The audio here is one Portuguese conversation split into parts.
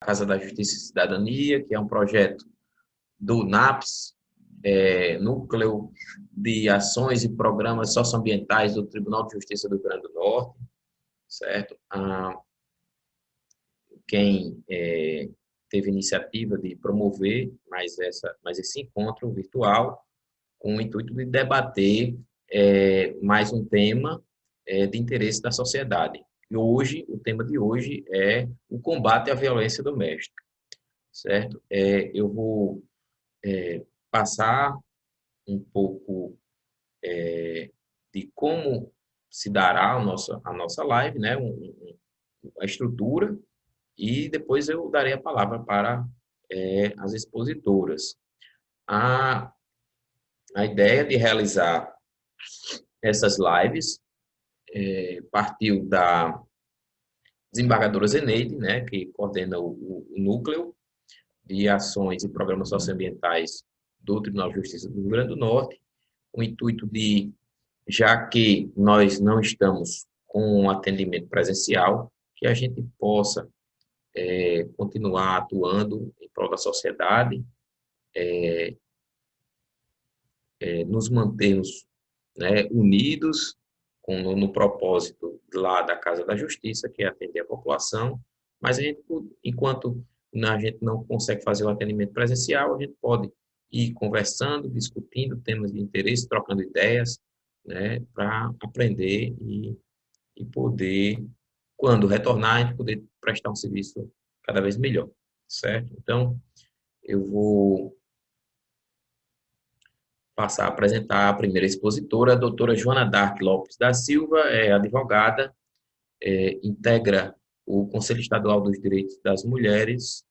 Casa da Justiça e Cidadania, que é um projeto do NAPS, Núcleo de Ações e Programas Socioambientais do Tribunal de Justiça do Rio Grande do Norte, certo? Quem teve iniciativa de promover mais esse encontro virtual com o intuito de debater mais um tema de interesse da sociedade. E hoje, o tema de hoje é o combate à violência doméstica, certo? Eu vou passar um pouco de como se dará a nossa live, né? A estrutura, e depois eu darei a palavra para as expositoras. A ideia de realizar essas lives partiu da desembargadora Zeneide, né, que coordena o núcleo de ações e programas socioambientais do Tribunal de Justiça do Rio Grande do Norte, com o intuito de, já que nós não estamos com atendimento presencial, que a gente possa continuar atuando em prol da sociedade, nos mantermos, né, unidos no propósito lá da Casa da Justiça, que é atender a população, mas a gente, enquanto a gente não consegue fazer o atendimento presencial, a gente pode ir conversando, discutindo temas de interesse, trocando ideias, né, para aprender e poder, quando retornar, a gente poder prestar um serviço cada vez melhor, certo? Então, eu vou passar a apresentar a primeira expositora, a doutora Joana Dark Lopes da Silva, é advogada, integra o Conselho Estadual dos Direitos das Mulheres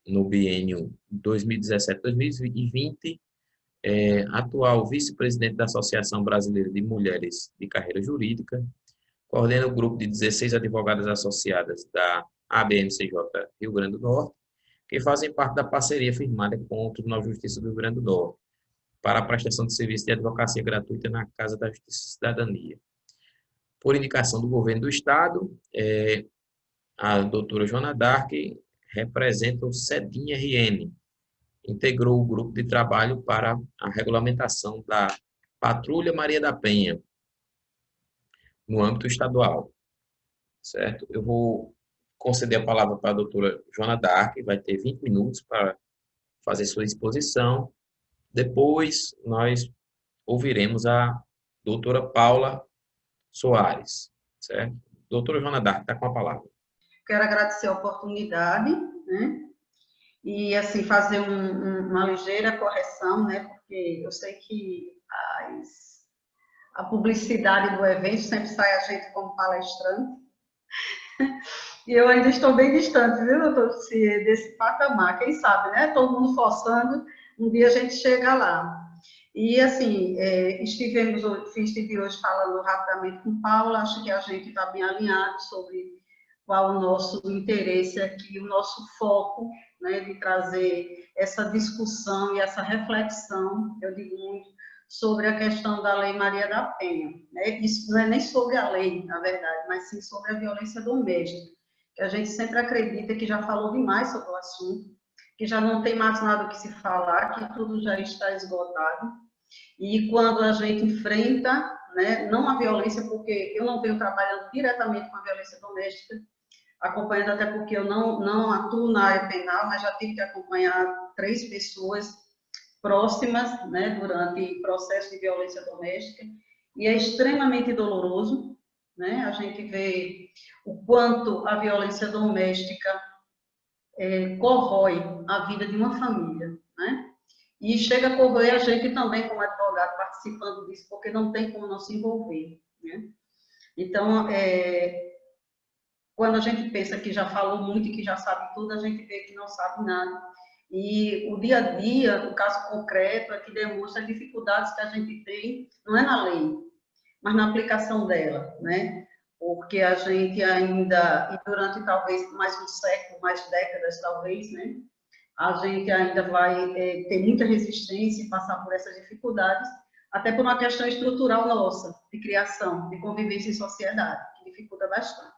no biênio 2017-2020, atual vice-presidente da Associação Brasileira de Mulheres de Carreira Jurídica, coordena o grupo de 16 advogadas associadas da ABMCJ Rio Grande do Norte, que fazem parte da parceria firmada com o Tribunal de Justiça do Rio Grande do Norte para a prestação de serviço de advocacia gratuita na Casa da Justiça e Cidadania. Por indicação do governo do Estado, a doutora Joana Dark representa o CEDIM-RN, integrou o grupo de trabalho para a regulamentação da Patrulha Maria da Penha, no âmbito estadual, certo? Eu vou conceder a palavra para a doutora Joana Dark, vai ter 20 minutos para fazer sua exposição. Depois, nós ouviremos a doutora Paula Soares, certo? Doutora Joana Dark, está com a palavra. Quero agradecer a oportunidade, né? E, assim, fazer uma ligeira correção, né? Porque eu sei que a publicidade do evento sempre sai a gente como palestrante. E eu ainda estou bem distante, viu, doutor, desse patamar. Quem sabe, né? Todo mundo forçando, um dia a gente chega lá. E, assim, estive hoje falando rapidamente com Paula, acho que a gente está bem alinhado sobre qual o nosso interesse aqui, o nosso foco, né, de trazer essa discussão e essa reflexão, eu digo muito, sobre a questão da Lei Maria da Penha. Né? Isso não é nem sobre a lei, na verdade, mas sim sobre a violência doméstica, que a gente sempre acredita que já falou demais sobre o assunto, que já não tem mais nada o que se falar, que tudo já está esgotado. E quando a gente enfrenta, né, não a violência, porque eu não venho trabalhando diretamente com a violência doméstica, acompanhando até porque eu não atuo na área penal, mas já tive que acompanhar 3 pessoas próximas, né, durante processo de violência doméstica, e é extremamente doloroso, né, a gente vê o quanto a violência doméstica corrói a vida de uma família, né, e chega a corroer a gente também como advogado participando disso, porque não tem como não se envolver, né. Então, quando a gente pensa que já falou muito e que já sabe tudo, a gente vê que não sabe nada. E o dia a dia, o caso concreto, é que demonstra as dificuldades que a gente tem, não é na lei, mas na aplicação dela, né? Porque a gente ainda, e durante talvez mais um século, mais décadas talvez, né? A gente ainda vai ter muita resistência e passar por essas dificuldades, até por uma questão estrutural nossa, de criação, de convivência em sociedade, que dificulta bastante.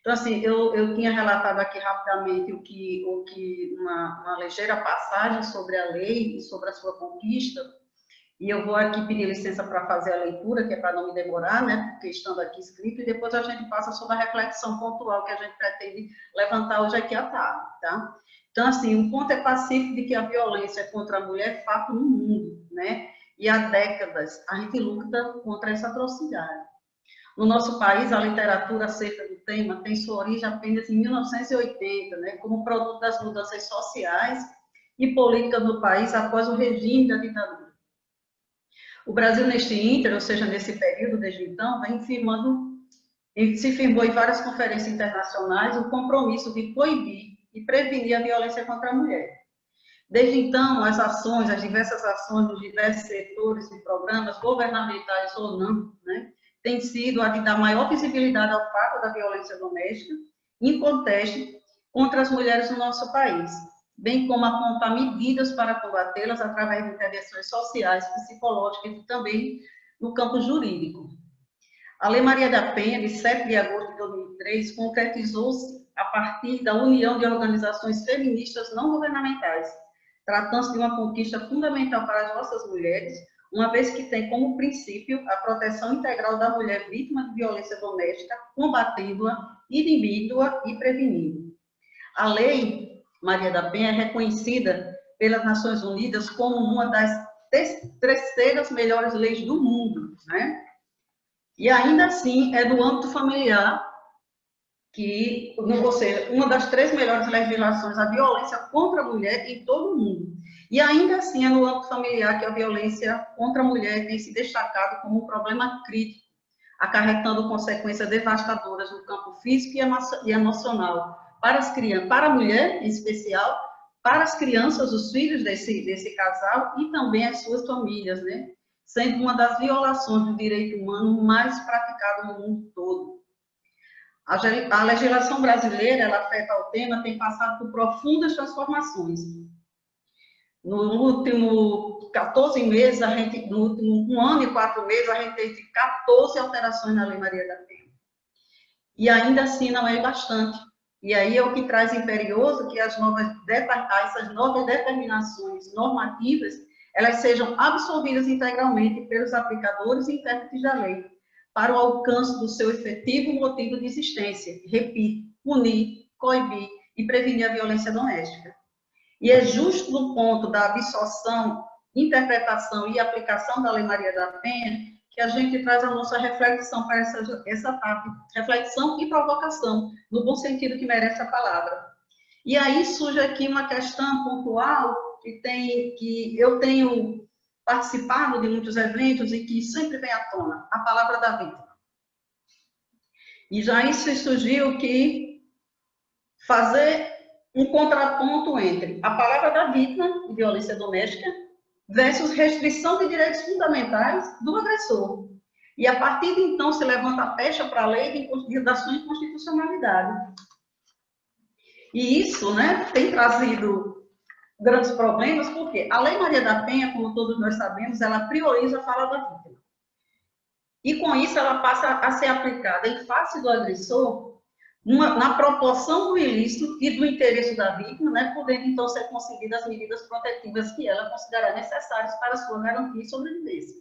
Então, assim, eu tinha relatado aqui rapidamente uma ligeira passagem sobre a lei e sobre a sua conquista, e eu vou aqui pedir licença para fazer a leitura, que é para não me demorar, né, porque estando aqui escrito, e depois a gente passa sobre a reflexão pontual que a gente pretende levantar hoje aqui à tarde, tá? Então, assim, o ponto é pacífico de que a violência contra a mulher é fato no mundo, né? E há décadas a gente luta contra essa atrocidade. No nosso país, a literatura acerca do tema tem sua origem apenas em 1980, né, como produto das mudanças sociais e políticas no país após o regime da ditadura. O Brasil, neste ínter, ou seja, nesse período desde então, se firmou em várias conferências internacionais o compromisso de coibir e prevenir a violência contra a mulher. Desde então, as diversas ações dos diversos setores e programas, governamentais ou não, né, tem sido a de dar maior visibilidade ao fato da violência doméstica, em contexto, contra as mulheres no nosso país, bem como apontar medidas para combatê-las através de intervenções sociais, psicológicas e também no campo jurídico. A Lei Maria da Penha, de 7 de agosto de 2003, concretizou-se a partir da união de organizações feministas não governamentais, tratando-se de uma conquista fundamental para as nossas mulheres, uma vez que tem como princípio a proteção integral da mulher vítima de violência doméstica, combatendo-a, inibindo-a e prevenindo. A Lei Maria da Penha é reconhecida pelas Nações Unidas como uma das terceiras melhores leis do mundo, né? E ainda assim é do âmbito familiar ou seja, uma das 3 melhores legislações à violência contra a mulher em todo o mundo. E ainda assim é no âmbito familiar que a violência contra a mulher tem se destacado como um problema crítico, acarretando consequências devastadoras no campo físico e emocional para a mulher em especial, para as crianças, os filhos desse casal e também as suas famílias, né? Sendo uma das violações do direito humano mais praticada no mundo todo. A legislação brasileira, ela afeta ao tema, tem passado por profundas transformações. No último 14 meses, no último 1 ano e 4 meses, a gente teve 14 alterações na Lei Maria da Penha. E ainda assim não é bastante. E aí é o que traz imperioso que essas novas determinações normativas, elas sejam absorvidas integralmente pelos aplicadores e intérpretes da lei, para o alcance do seu efetivo motivo de existência. Repito, punir, coibir e prevenir a violência doméstica. E é justo no ponto da absorção, interpretação e aplicação da Lei Maria da Penha que a gente traz a nossa reflexão para essa parte, reflexão e provocação, no bom sentido que merece a palavra. E aí surge aqui uma questão pontual que eu tenho participado de muitos eventos e que sempre vem à tona, a palavra da vítima. E já isso surgiu que fazer um contraponto entre a palavra da vítima de violência doméstica versus restrição de direitos fundamentais do agressor. E a partir de então se levanta a pecha para a lei da sua inconstitucionalidade. E isso, né, tem trazido grandes problemas, porque a Lei Maria da Penha, como todos nós sabemos, ela prioriza a fala da vítima. E com isso ela passa a ser aplicada em face do agressor na proporção do ilícito e do interesse da vítima, né, podendo então ser conseguidas as medidas protetivas que ela considerar necessárias para a sua garantia e sobrevivência.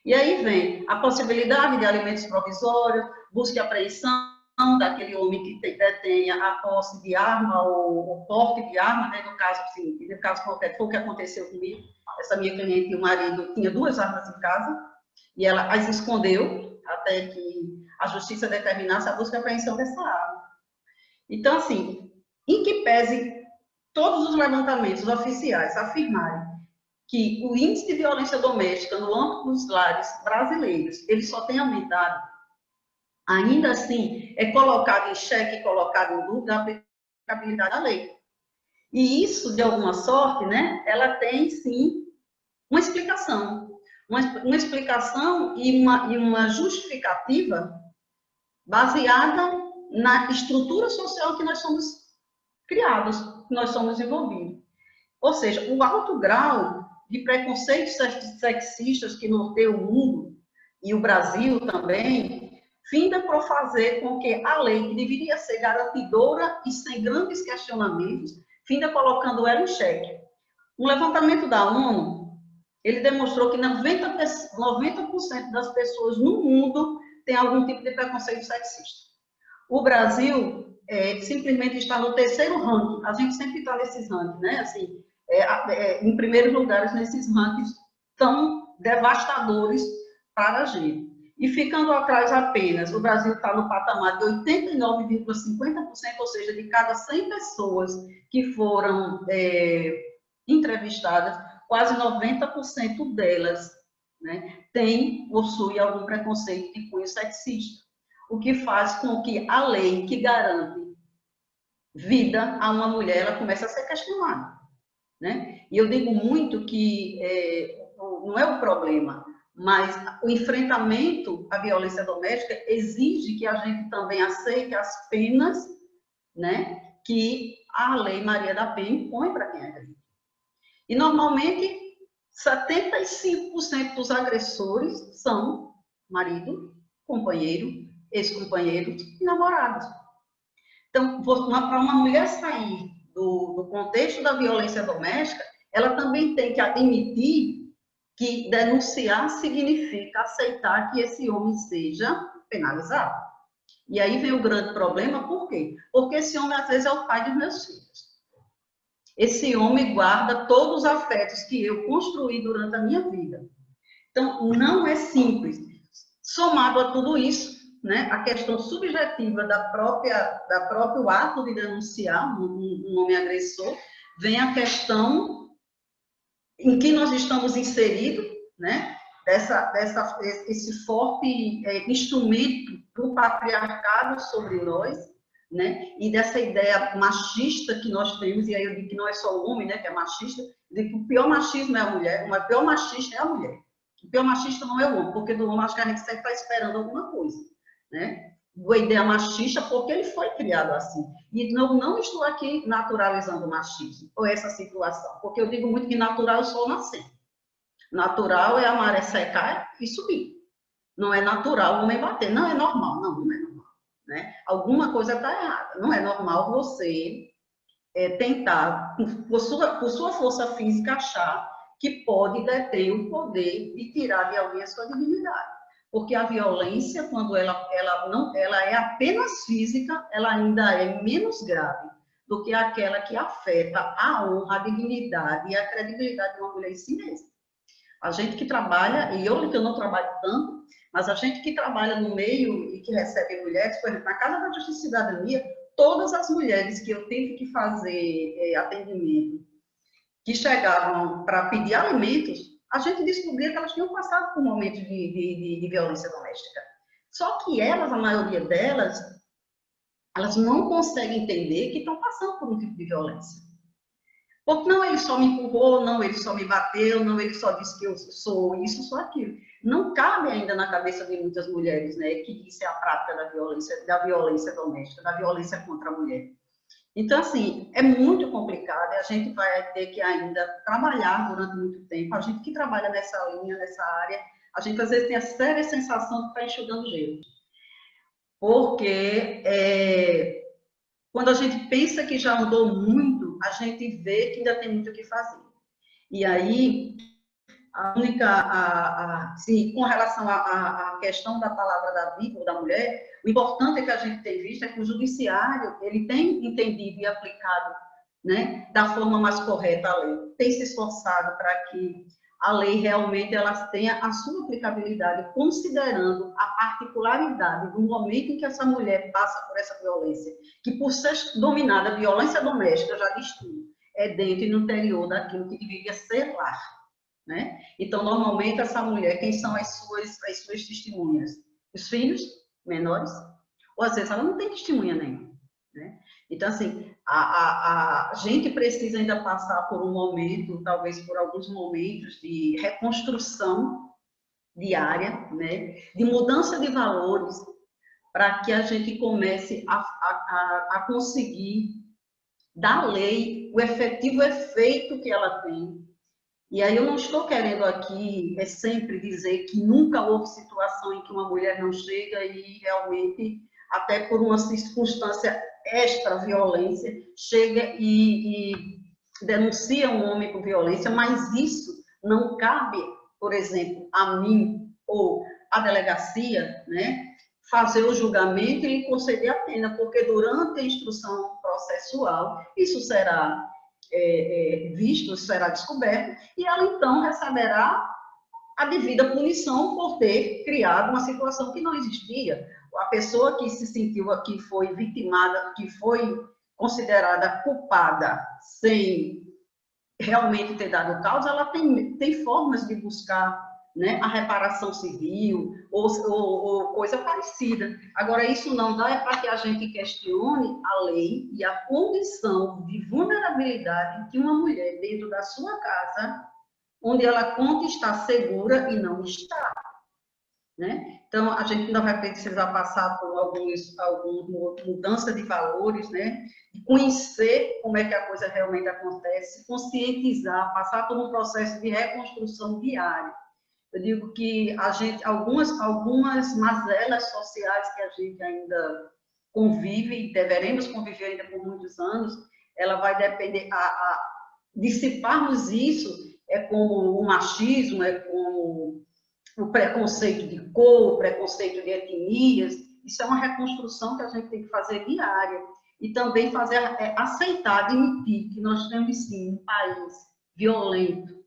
E aí vem a possibilidade de alimentos provisórios, busca e apreensão daquele homem que detenha a posse de arma ou porte de arma, né, no caso concreto, foi o que aconteceu comigo. Essa minha cliente, o marido, tinha 2 armas em casa e ela as escondeu até que a justiça determinasse a busca e apreensão dessa arma. Então, assim, em que pese todos os levantamentos oficiais afirmarem que o índice de violência doméstica no âmbito dos lares brasileiros, ele só tem aumentado, ainda assim é colocado em xeque, colocado em dúvida a aplicabilidade da lei. E isso, de alguma sorte, né, ela tem, sim, uma explicação. Uma explicação e uma justificativa baseada na estrutura social que nós somos criados, que nós somos envolvidos. Ou seja, o alto grau de preconceitos sexistas que norteia o mundo, e o Brasil também, finda por fazer com que a lei, que deveria ser garantidora e sem grandes questionamentos, finda colocando ela em xeque. Um levantamento da ONU, ele demonstrou que 90% das pessoas no mundo têm algum tipo de preconceito sexista. O Brasil simplesmente está no terceiro ranking. A gente sempre está nesses rankings, né? Assim, em primeiros lugares nesses rankings tão devastadores para a gente. E ficando atrás apenas, o Brasil está no patamar de 89,50%, ou seja, de cada 100 pessoas que foram entrevistadas, quase 90% delas, né, possui algum preconceito de cunho sexista, o que faz com que a lei que garante vida a uma mulher, ela comece a ser questionada, né? E eu digo muito que não é o problema, mas o enfrentamento à violência doméstica exige que a gente também aceite as penas, né, que a Lei Maria da Penha impõe para quem agride. E, normalmente, 75% dos agressores são marido, companheiro, ex-companheiro e namorados. Então, para uma mulher sair do contexto da violência doméstica, ela também tem que admitir que denunciar significa aceitar que esse homem seja penalizado. E aí vem o grande problema, por quê? Porque esse homem, às vezes, é o pai dos meus filhos. Esse homem guarda todos os afetos que eu construí durante a minha vida. Então, não é simples. Somado a tudo isso, né, a questão subjetiva do próprio ato de denunciar um homem agressor, vem a questão em que nós estamos inseridos, né, esse forte instrumento do patriarcado sobre nós, né, e dessa ideia machista que nós temos, e aí eu digo que não é só o homem, né, que é machista, eu digo que o pior machismo é a mulher, o pior machista é a mulher. O pior machista não é o homem, porque do homem acho que a gente sempre está esperando alguma coisa, né? A ideia machista porque ele foi criado assim. E não estou aqui naturalizando o machismo, ou essa situação, porque eu digo muito que natural é o sol nascer. Natural é a maré secar e subir. Não é natural o homem bater. Não é normal, não é normal. Né? Alguma coisa está errada. Não é normal você tentar, por sua força física, achar que pode deter o poder de tirar de alguém a sua dignidade. Porque a violência, quando ela é apenas física, ela ainda é menos grave do que aquela que afeta a honra, a dignidade e a credibilidade de uma mulher em si mesma. A gente que trabalha, e eu que eu não trabalho tanto, mas a gente que trabalha no meio e que recebe mulheres, por exemplo, na Casa da Justiça e Cidadania, todas as mulheres que eu tive que fazer atendimento, que chegavam para pedir alimentos, a gente descobria que elas tinham passado por momentos de violência doméstica. Só que elas, a maioria delas, elas não conseguem entender que estão passando por um tipo de violência. Porque não, ele só me empurrou, não, ele só me bateu, não, ele só disse que eu sou isso, sou aquilo. Não cabe ainda na cabeça de muitas mulheres, né, que isso é a prática da violência doméstica, da violência contra a mulher. Então, assim, é muito complicado e a gente vai ter que ainda trabalhar durante muito tempo. A gente que trabalha nessa linha, nessa área, a gente às vezes tem a séria sensação de estar enxugando gelo. Porque quando a gente pensa que já andou muito, a gente vê que ainda tem muito o que fazer. E aí, com relação à questão da palavra da vida ou da mulher, o importante que a gente tem visto é que o judiciário ele tem entendido e aplicado, né, da forma mais correta a lei, tem se esforçado para que a lei realmente ela tenha a sua aplicabilidade, considerando a particularidade do momento em que essa mulher passa por essa violência, que por ser dominada, a violência doméstica, eu já disse tudo, é dentro e no interior daquilo que deveria ser lar, né? Então, normalmente, essa mulher, quem são as suas testemunhas? Os filhos menores? Ou, às vezes, ela não tem testemunha nenhuma, né? Então, assim, a gente precisa ainda passar por um momento, talvez por alguns momentos de reconstrução diária, né? De mudança de valores, para que a gente comece a conseguir dar à lei o efetivo efeito que ela tem, E aí eu não estou querendo aqui sempre dizer que nunca houve situação em que uma mulher não chega e realmente, até por uma circunstância extra-violência, chega e denuncia um homem por violência, mas isso não cabe, por exemplo, a mim ou à delegacia, né, fazer o julgamento e conceder a pena, porque durante a instrução processual isso será visto, será descoberto, e ela então receberá a devida punição por ter criado uma situação que não existia. A pessoa que se sentiu, que foi vitimada, que foi considerada culpada sem realmente ter dado causa, ela tem formas de buscar, né, a reparação civil ou coisa parecida. Agora, isso não dá é para que a gente questione a lei e a condição de vulnerabilidade que uma mulher dentro da sua casa, onde ela conta estar segura e não está. Né? Então, a gente ainda vai precisar passar por alguma mudança de valores, né? E conhecer como é que a coisa realmente acontece, conscientizar, passar por um processo de reconstrução diária. Eu digo que a gente, algumas mazelas sociais que a gente ainda convive, e deveremos conviver ainda por muitos anos, ela vai depender, dissiparmos isso é como o machismo, é como o preconceito de cor, o preconceito de etnias, isso é uma reconstrução que a gente tem que fazer diária. E também fazer, aceitar, admitir que nós temos, sim, um país violento,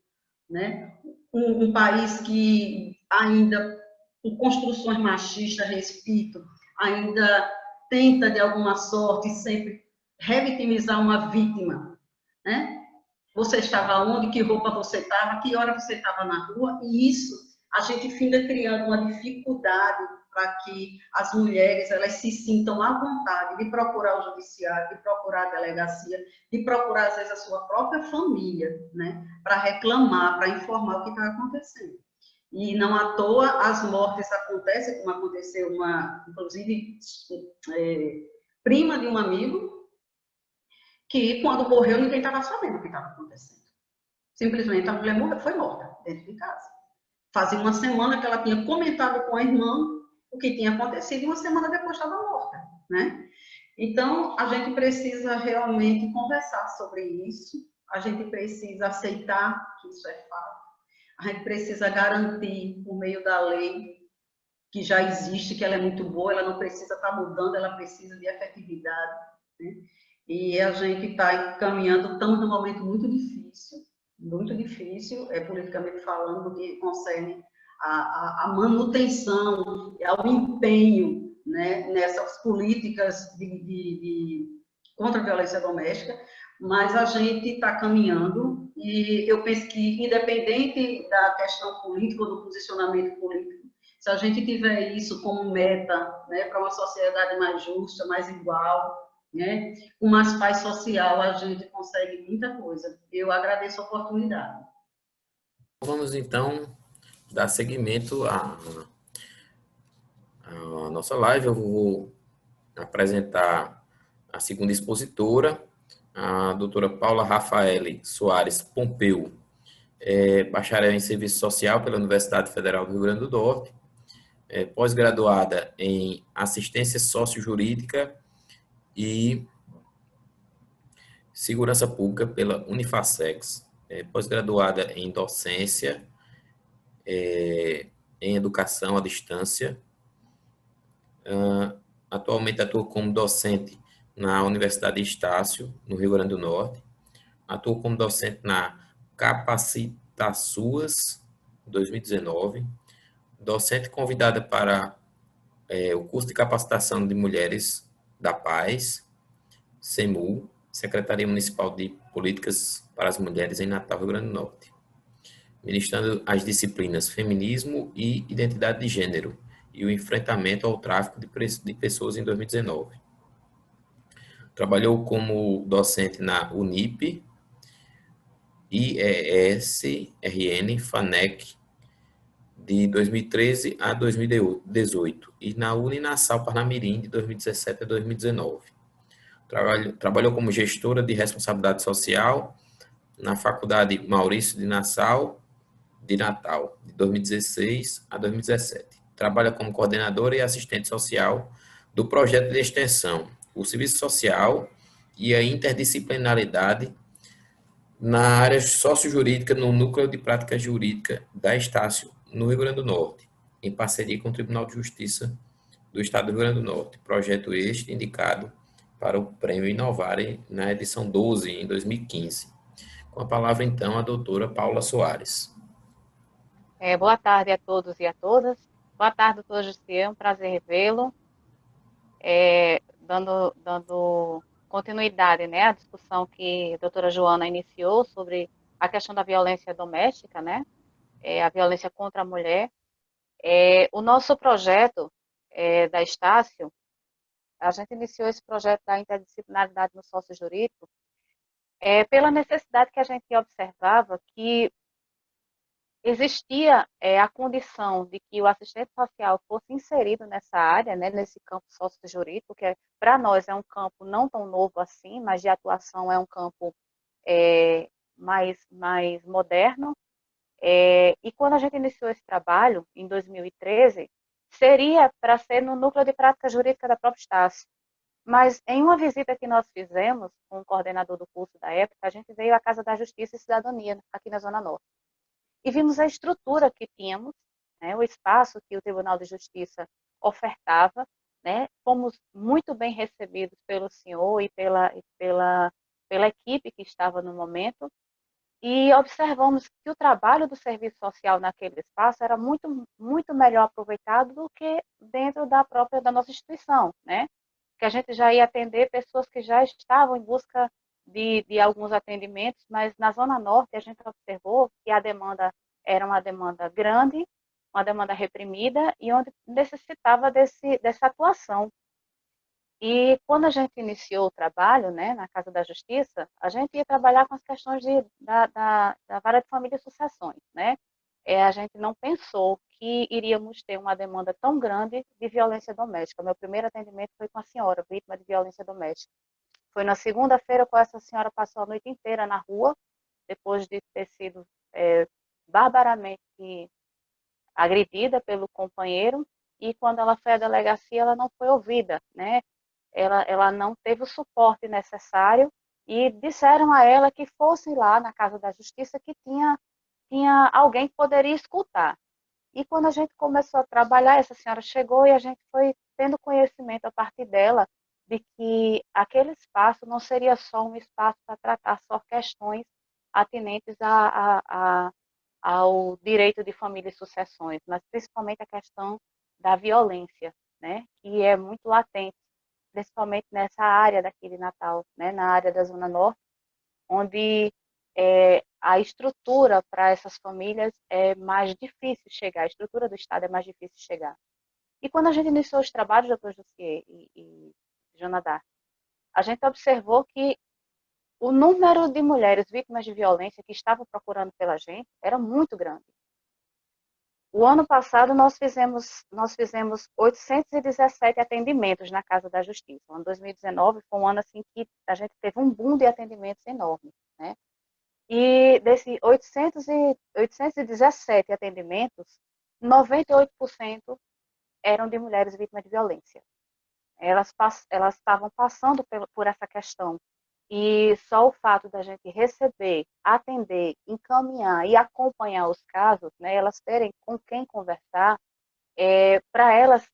né? Um país que ainda, com construções machistas, repito, ainda tenta, de alguma sorte, sempre revitimizar uma vítima, né? Você estava onde, que roupa você estava, que hora você estava na rua, e isso a gente fica criando uma dificuldade para que as mulheres elas se sintam à vontade de procurar o judiciário, de procurar a delegacia, de procurar, às vezes, a sua própria família, né, para reclamar, para informar o que está acontecendo. E não à toa as mortes acontecem, como aconteceu inclusive, prima de um amigo, que quando morreu ninguém estava sabendo o que estava acontecendo. Simplesmente a mulher morreu, foi morta dentro de casa. Fazia uma semana que ela tinha comentado com a irmã o que tinha acontecido e uma semana depois estava morta, né? Então, a gente precisa realmente conversar sobre isso, a gente precisa aceitar que isso é fato, a gente precisa garantir, por meio da lei, que já existe, que ela é muito boa, ela não precisa estar mudando, ela precisa de efetividade, né? E a gente está caminhando, estamos num momento muito difícil, politicamente falando, que concerne a manutenção, ao empenho, né, nessas políticas contra a violência doméstica, mas a gente está caminhando e eu penso que, independente da questão política ou do posicionamento político, se a gente tiver isso como meta, né, para uma sociedade mais justa, mais igual, né, com mais paz social, a gente consegue muita coisa. Eu agradeço a oportunidade. Vamos, então, dar seguimento à nossa live. Eu vou apresentar a segunda expositora, a doutora Paula Rafaele Soares Pompeu, bacharel em Serviço Social pela Universidade Federal do Rio Grande do Norte, pós-graduada em Assistência Sociojurídica e Segurança Pública pela Unifacex, pós-graduada em Docência, em Educação à Distância. Atualmente atua como docente na Universidade de Estácio, no Rio Grande do Norte. Atua como docente na Capacita Suas, 2019. Docente convidada para o curso de capacitação de mulheres da Paz, SEMU, Secretaria Municipal de Políticas para as Mulheres em Natal, Rio Grande do Norte, ministrando as disciplinas Feminismo e Identidade de Gênero e o enfrentamento ao tráfico de pessoas em 2019. Trabalhou como docente na Unip, IES, RN, FANEC, de 2013 a 2018, e na Uninassal Parnamirim, de 2017 a 2019. Trabalhou como gestora de responsabilidade social na Faculdade Maurício de Nassau, de Natal, de 2016 a 2017. Trabalha como coordenadora e assistente social do projeto de extensão, o serviço social e a interdisciplinaridade na área sociojurídica no Núcleo de Prática Jurídica da Estácio, no Rio Grande do Norte, em parceria com o Tribunal de Justiça do Estado do Rio Grande do Norte. Projeto este indicado para o Prêmio Inovare na edição 12, em 2015. Com a palavra, então, a doutora Paula Soares. Boa tarde a todos e a todas. Boa tarde, doutor Jussier, é um prazer revê-lo. Dando continuidade, né, à discussão que a doutora Joana iniciou sobre a questão da violência doméstica, né, a violência contra a mulher. O nosso projeto da Estácio, a gente iniciou esse projeto da interdisciplinaridade no sócio jurídico pela necessidade que a gente observava que existia a condição de que o assistente social fosse inserido nessa área, né, nesse campo sócio-jurídico, que para nós é um campo não tão novo assim, mas de atuação é um campo mais moderno. E quando a gente iniciou esse trabalho, em 2013, seria para ser no núcleo de prática jurídica da própria Estácio. Mas em uma visita que nós fizemos com o coordenador do curso da época, a gente veio à Casa da Justiça e Cidadania, aqui na Zona Norte. E vimos a estrutura que tínhamos, né, o espaço que o Tribunal de Justiça ofertava, né, fomos muito bem recebidos pelo senhor e pela equipe que estava no momento, e observamos que o trabalho do serviço social naquele espaço era muito melhor aproveitado do que dentro da nossa instituição, né, que a gente já ia atender pessoas que já estavam em busca de alguns atendimentos, mas na Zona Norte a gente observou que a demanda era uma demanda grande, uma demanda reprimida e onde necessitava dessa atuação. E quando a gente iniciou o trabalho, né, na Casa da Justiça, a gente ia trabalhar com as questões da vara de família e sucessões, né? A gente não pensou que iríamos ter uma demanda tão grande de violência doméstica. Meu primeiro atendimento foi com a senhora, vítima de violência doméstica. Foi na segunda-feira, quando essa senhora passou a noite inteira na rua, depois de ter sido barbaramente agredida pelo companheiro, e quando ela foi à delegacia, ela não foi ouvida, né? Ela não teve o suporte necessário e disseram a ela que fosse lá na Casa da Justiça que tinha alguém que poderia escutar. E quando a gente começou a trabalhar, essa senhora chegou e a gente foi tendo conhecimento a partir dela de que aquele espaço não seria só um espaço para tratar só questões atinentes ao direito de família e sucessões, mas principalmente a questão da violência, né, que é muito latente, principalmente nessa área daqui de Natal, né, na área da Zona Norte, onde a estrutura para essas famílias é mais difícil chegar, a estrutura do Estado é mais difícil chegar. E quando a gente iniciou os trabalhos, doutor Jussier e Jonadar, a gente observou que o número de mulheres vítimas de violência que estavam procurando pela gente era muito grande. O ano passado nós fizemos 817 atendimentos na Casa da Justiça. O ano 2019 foi um ano assim que a gente teve um boom de atendimentos enorme, né? E desses 817 atendimentos, 98% eram de mulheres vítimas de violência. Elas estavam passando por essa questão. E só o fato da gente receber, atender, encaminhar e acompanhar os casos, né, elas terem com quem conversar, para elas,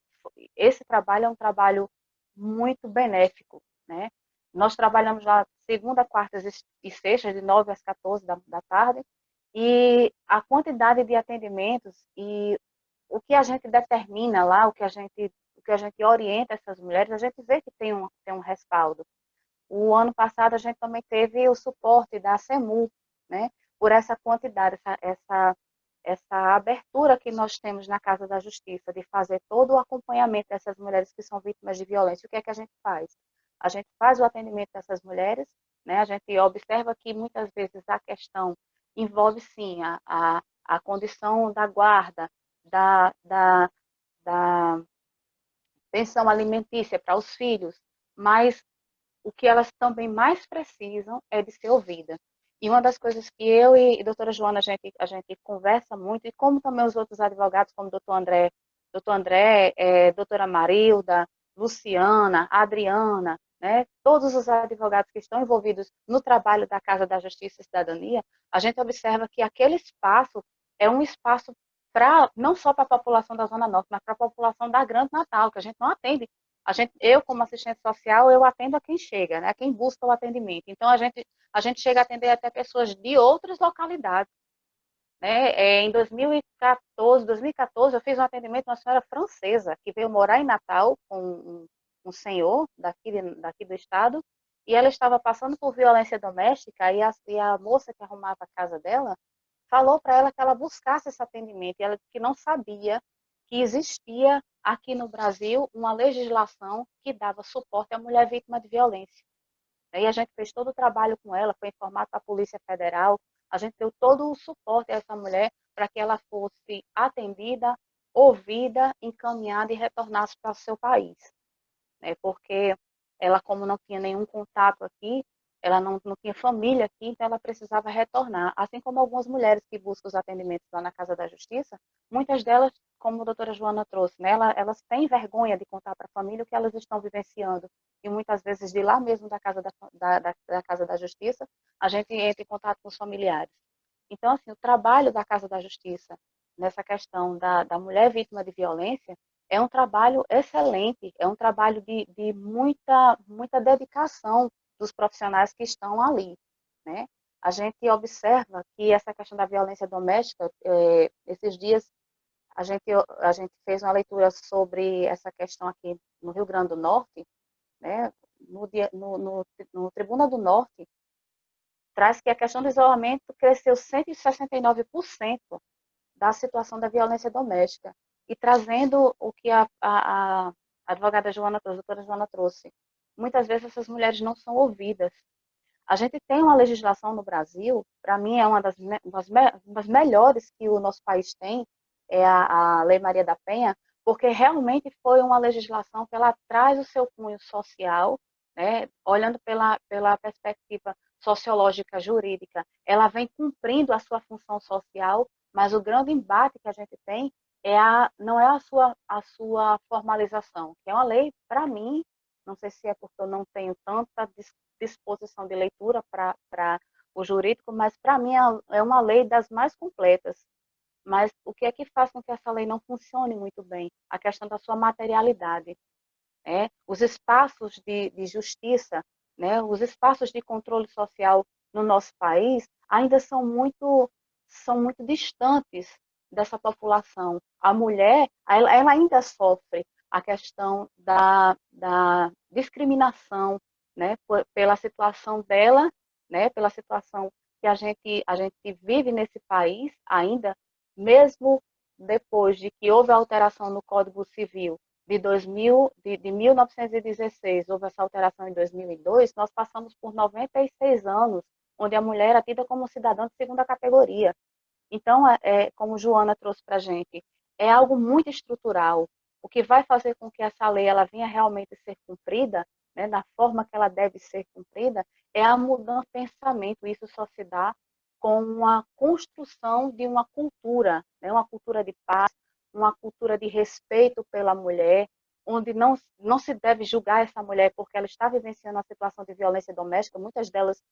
esse trabalho é um trabalho muito benéfico, né? Nós trabalhamos lá segunda, quartas e sextas, de 9 às 14 da tarde, e a quantidade de atendimentos e o que a gente determina lá, o que a gente orienta essas mulheres, a gente vê que tem um respaldo. O ano passado a gente também teve o suporte da SEMU, né, por essa quantidade, essa abertura que nós temos na Casa da Justiça, de fazer todo o acompanhamento dessas mulheres que são vítimas de violência. O que é que a gente faz? A gente faz o atendimento dessas mulheres, né, a gente observa que muitas vezes a questão envolve sim a condição da guarda, da pensão alimentícia para os filhos, mas o que elas também mais precisam é de ser ouvidas. E uma das coisas que eu e a doutora Joana, a gente conversa muito, e como também os outros advogados, como o doutor André, doutora Marilda, Luciana, Adriana, né, todos os advogados que estão envolvidos no trabalho da Casa da Justiça e Cidadania, a gente observa que aquele espaço é um espaço não só para a população da Zona Norte, mas para a população da Grande Natal, que a gente não atende. Eu, como assistente social, eu atendo a quem chega, né, a quem busca o atendimento. Então, a gente chega a atender até pessoas de outras localidades. Né? Em 2014, eu fiz um atendimento de uma senhora francesa que veio morar em Natal com um senhor daqui do estado, e ela estava passando por violência doméstica, e a moça que arrumava a casa dela falou para ela que ela buscasse esse atendimento, e ela disse que não sabia que existia aqui no Brasil uma legislação que dava suporte à mulher vítima de violência. Aí a gente fez todo o trabalho com ela, foi informado para a Polícia Federal, a gente deu todo o suporte a essa mulher para que ela fosse atendida, ouvida, encaminhada e retornasse para o seu país. Né? Porque ela, como não tinha nenhum contato aqui, ela não tinha família aqui, então ela precisava retornar. Assim como algumas mulheres que buscam os atendimentos lá na Casa da Justiça, muitas delas, como a doutora Joana trouxe, né, elas têm vergonha de contar para a família o que elas estão vivenciando. E muitas vezes, de lá mesmo da Casa da Justiça, a gente entra em contato com os familiares. Então, assim, o trabalho da Casa da Justiça nessa questão da mulher vítima de violência é um trabalho excelente, é um trabalho de muita dedicação dos profissionais que estão ali, né? A gente observa que essa questão da violência doméstica, esses dias a gente fez uma leitura sobre essa questão aqui no Rio Grande do Norte, né? No Tribuna do Norte, traz que a questão do isolamento cresceu 169% da situação da violência doméstica, e trazendo o que a advogada Joana trouxe, a doutora Joana trouxe. Muitas vezes essas mulheres não são ouvidas. A gente tem uma legislação no Brasil, para mim é uma das melhores que o nosso país tem, é a Lei Maria da Penha, porque realmente foi uma legislação que ela traz o seu cunho social, né, olhando pela perspectiva sociológica, jurídica, ela vem cumprindo a sua função social, mas o grande embate que a gente tem não é a sua formalização, que é uma lei, para mim, não sei se é porque eu não tenho tanta disposição de leitura para o jurídico, mas para mim é uma lei das mais completas. Mas o que é que faz com que essa lei não funcione muito bem? A questão da sua materialidade. Né? Os espaços de justiça, né? Os espaços de controle social no nosso país ainda são muito distantes dessa população. A mulher, ela ainda sofre a questão da discriminação, né, pela situação dela, né, pela situação que a gente vive nesse país ainda, mesmo depois de que houve a alteração no Código Civil de 1916, houve essa alteração em 2002, nós passamos por 96 anos, onde a mulher era tida como cidadã de segunda categoria. Então, como Joana trouxe para a gente, é algo muito estrutural. O que vai fazer com que essa lei ela venha realmente ser cumprida, né, da forma que ela deve ser cumprida, é a mudança de pensamento. Isso só se dá com a construção de uma cultura, né, uma cultura de paz, uma cultura de respeito pela mulher, onde não se deve julgar essa mulher porque ela está vivenciando uma situação de violência doméstica. Muitas delas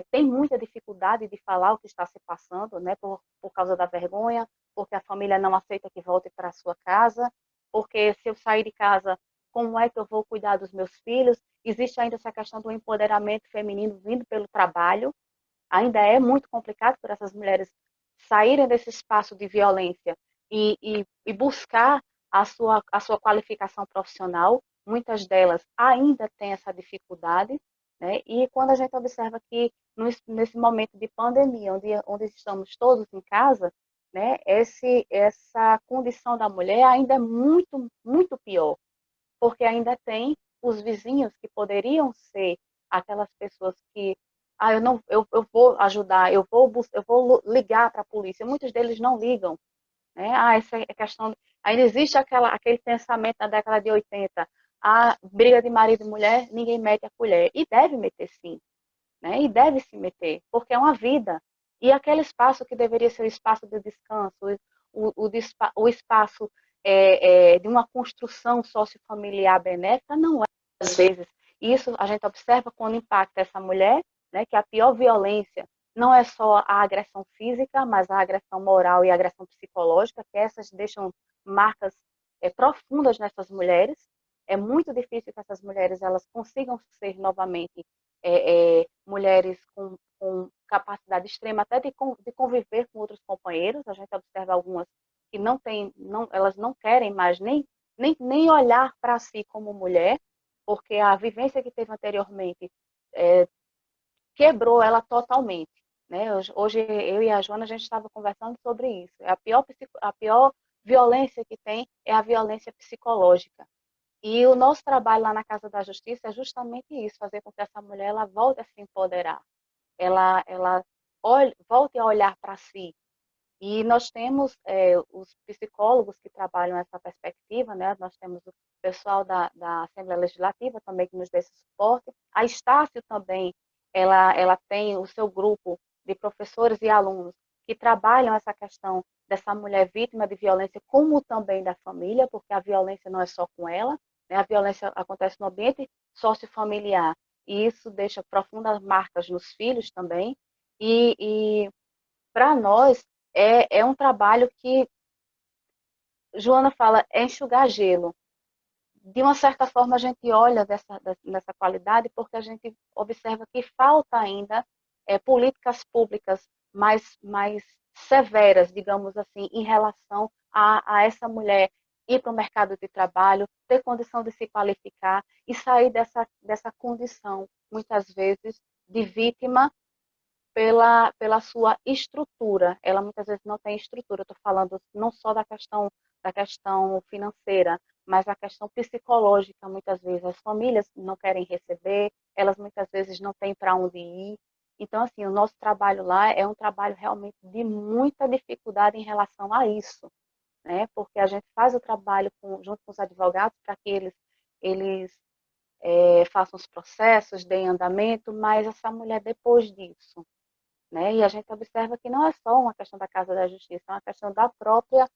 têm muita dificuldade de falar o que está se passando, né, por causa da vergonha, porque a família não aceita que volte para a sua casa, porque se eu sair de casa, como é que eu vou cuidar dos meus filhos? Existe ainda essa questão do empoderamento feminino vindo pelo trabalho, ainda é muito complicado para essas mulheres saírem desse espaço de violência e buscar a sua qualificação profissional. Muitas delas ainda têm essa dificuldade, né? E quando a gente observa que nesse momento de pandemia, onde estamos todos em casa, né, essa condição da mulher ainda é muito, muito pior, porque ainda tem os vizinhos que poderiam ser aquelas pessoas que eu não, eu vou ajudar, eu vou ligar para a polícia. Muitos deles não ligam, né? Essa é questão. Ainda existe aquele pensamento da década de 80, a briga de marido e mulher, ninguém mete a colher. E deve meter sim. né? E deve se meter, porque é uma vida. E aquele espaço que deveria ser o espaço de descanso, o espaço de uma construção sociofamiliar benéfica, não é, às vezes. Isso a gente observa quando impacta essa mulher, né, que a pior violência não é só a agressão física, mas a agressão moral e a agressão psicológica, que essas deixam marcas profundas nessas mulheres. É muito difícil que essas mulheres elas consigam ser novamente mulheres com capacidade extrema até de conviver com outros companheiros. A gente observa algumas que não têm, não, elas não querem mais nem olhar para si como mulher, porque a vivência que teve anteriormente quebrou ela totalmente. Né? Hoje eu e a Joana a gente estava conversando sobre isso. A pior violência que tem é a violência psicológica. E o nosso trabalho lá na Casa da Justiça é justamente isso, fazer com que essa mulher ela volte a se empoderar, ela volte a olhar para si. E nós temos os psicólogos que trabalham essa perspectiva, né? Nós temos o pessoal da Assembleia Legislativa também que nos dá esse suporte. A Estácio também, ela tem o seu grupo de professores e alunos que trabalham essa questão dessa mulher vítima de violência, como também da família, porque a violência não é só com ela, né? A violência acontece no ambiente sociofamiliar, e isso deixa profundas marcas nos filhos também. E para nós, é um trabalho que, Joana fala, é enxugar gelo. De uma certa forma, a gente olha dessa qualidade porque a gente observa que falta ainda políticas públicas mais severas, digamos assim, em relação a essa mulher ir para o mercado de trabalho, ter condição de se qualificar e sair dessa condição, muitas vezes, de vítima pela sua estrutura. Ela muitas vezes não tem estrutura. Estou falando não só da questão financeira, mas a questão psicológica, muitas vezes. As famílias não querem receber, elas muitas vezes não têm para onde ir. Então, assim, o nosso trabalho lá é um trabalho realmente de muita dificuldade em relação a isso, né? Porque a gente faz o trabalho junto com os advogados para que eles façam os processos, deem andamento, mas essa mulher, depois disso, né? E a gente observa que não é só uma questão da Casa da Justiça, é uma questão da própria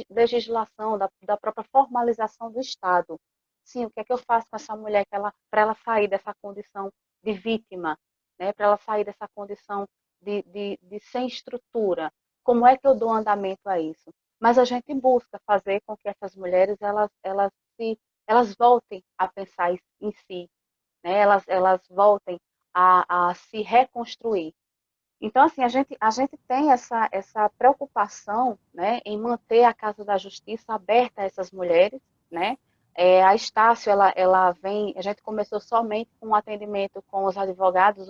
legislação, da própria formalização do Estado. Sim, o que é que eu faço com essa mulher para ela sair dessa condição de vítima, né? Para ela sair dessa condição de sem estrutura? Como é que eu dou andamento a isso? Mas a gente busca fazer com que essas mulheres elas voltem a pensar em si, né? Elas voltem a se reconstruir. Então, assim, a gente tem essa preocupação, né, em manter a Casa da Justiça aberta a essas mulheres, né? A Estácio, ela vem, a gente começou somente com um atendimento com os advogados,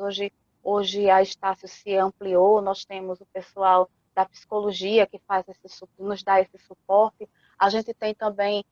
hoje a Estácio se ampliou, nós temos o pessoal da psicologia que nos dá esse suporte, a gente tem também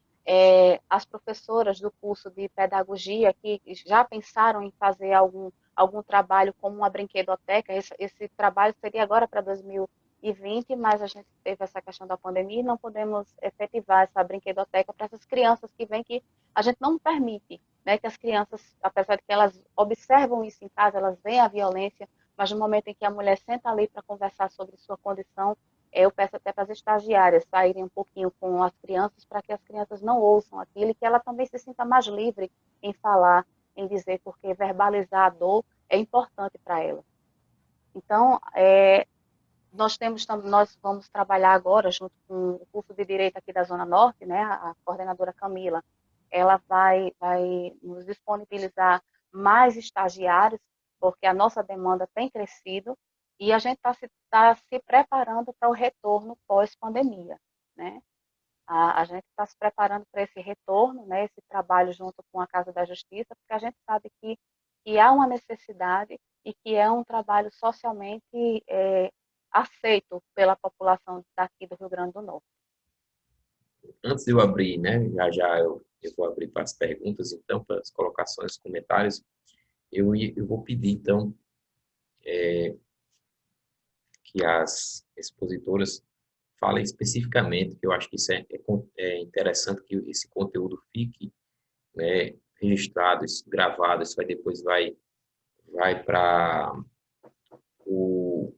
as professoras do curso de pedagogia que já pensaram em fazer algum trabalho como uma brinquedoteca. Esse trabalho seria agora para 2020, mas a gente teve essa questão da pandemia e não podemos efetivar essa brinquedoteca para essas crianças que vêm, que a gente não permite, né, que as crianças, apesar de que elas observam isso em casa, elas veem a violência, mas no momento em que a mulher senta ali para conversar sobre sua condição, eu peço até para as estagiárias saírem um pouquinho com as crianças, para que as crianças não ouçam aquilo e que ela também se sinta mais livre em falar, em dizer, porque verbalizar a dor é importante para ela. Então, nós vamos trabalhar agora, junto com o curso de Direito aqui da Zona Norte, né, a coordenadora Camila, ela vai nos disponibilizar mais estagiários, porque a nossa demanda tem crescido, e a gente está se preparando para o retorno pós-pandemia, né? A gente está se preparando para esse retorno, né, esse trabalho junto com a Casa da Justiça, porque a gente sabe que há uma necessidade e que é um trabalho socialmente aceito pela população daqui do Rio Grande do Norte. Antes de eu abrir, né, já eu vou abrir para as perguntas, então, para as colocações, comentários, eu vou pedir, então, que as expositoras falem especificamente, que eu acho que isso é interessante que esse conteúdo fique, né, registrado, gravado, isso depois vai para o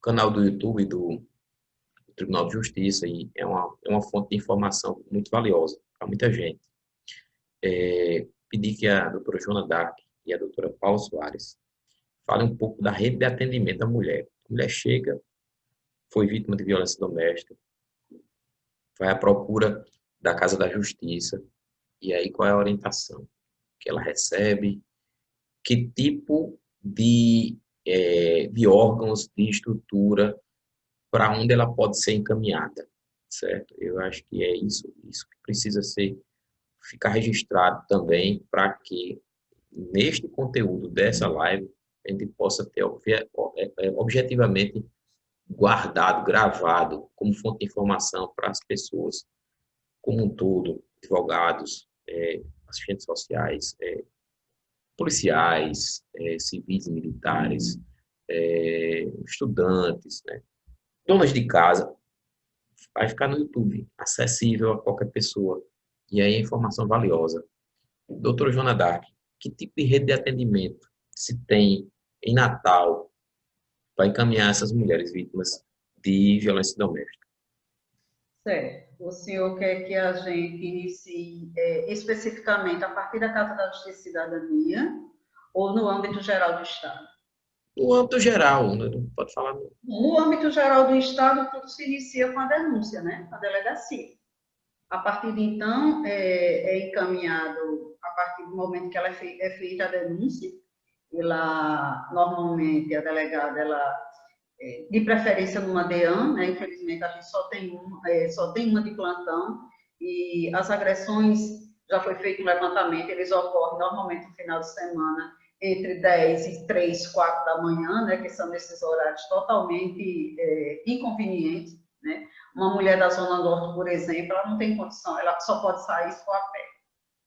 canal do YouTube do Tribunal de Justiça e é uma fonte de informação muito valiosa para muita gente. Pedir que a doutora Joana Dark e a doutora Paula Soares falem um pouco da rede de atendimento à mulher. A mulher chega, foi vítima de violência doméstica, vai à procura da Casa da Justiça, e aí qual é a orientação que ela recebe, que tipo de órgãos, de estrutura, para onde ela pode ser encaminhada, certo? Eu acho que é isso que precisa ficar registrado também, para que neste conteúdo dessa live a gente possa ter objetivamente guardado, gravado como fonte de informação para as pessoas como um todo, advogados, assistentes sociais, policiais, civis e militares, estudantes, né? Donas de casa, vai ficar no YouTube, acessível a qualquer pessoa. E aí é informação valiosa. Doutora Joana Dark, que tipo de rede de atendimento se tem em Natal para encaminhar essas mulheres vítimas de violência doméstica? Certo. O senhor quer que a gente inicie especificamente a partir da Casa da Justiça e Cidadania ou no âmbito geral do Estado? No âmbito geral, né? Pode falar. No âmbito geral do Estado, tudo se inicia com a denúncia, né? A delegacia. A partir de então, é encaminhado, a partir do momento que ela é feita a denúncia, normalmente, a delegada, de preferência numa DEAN, né? Infelizmente a gente só tem uma de plantão, e as agressões, já foi feito um levantamento, eles ocorrem normalmente no final de semana, entre 10 e 3, 4 da manhã, né? Que são esses horários totalmente inconvenientes, né? Uma mulher da Zona Norte, por exemplo, ela não tem condição, ela só pode sair se for a pé,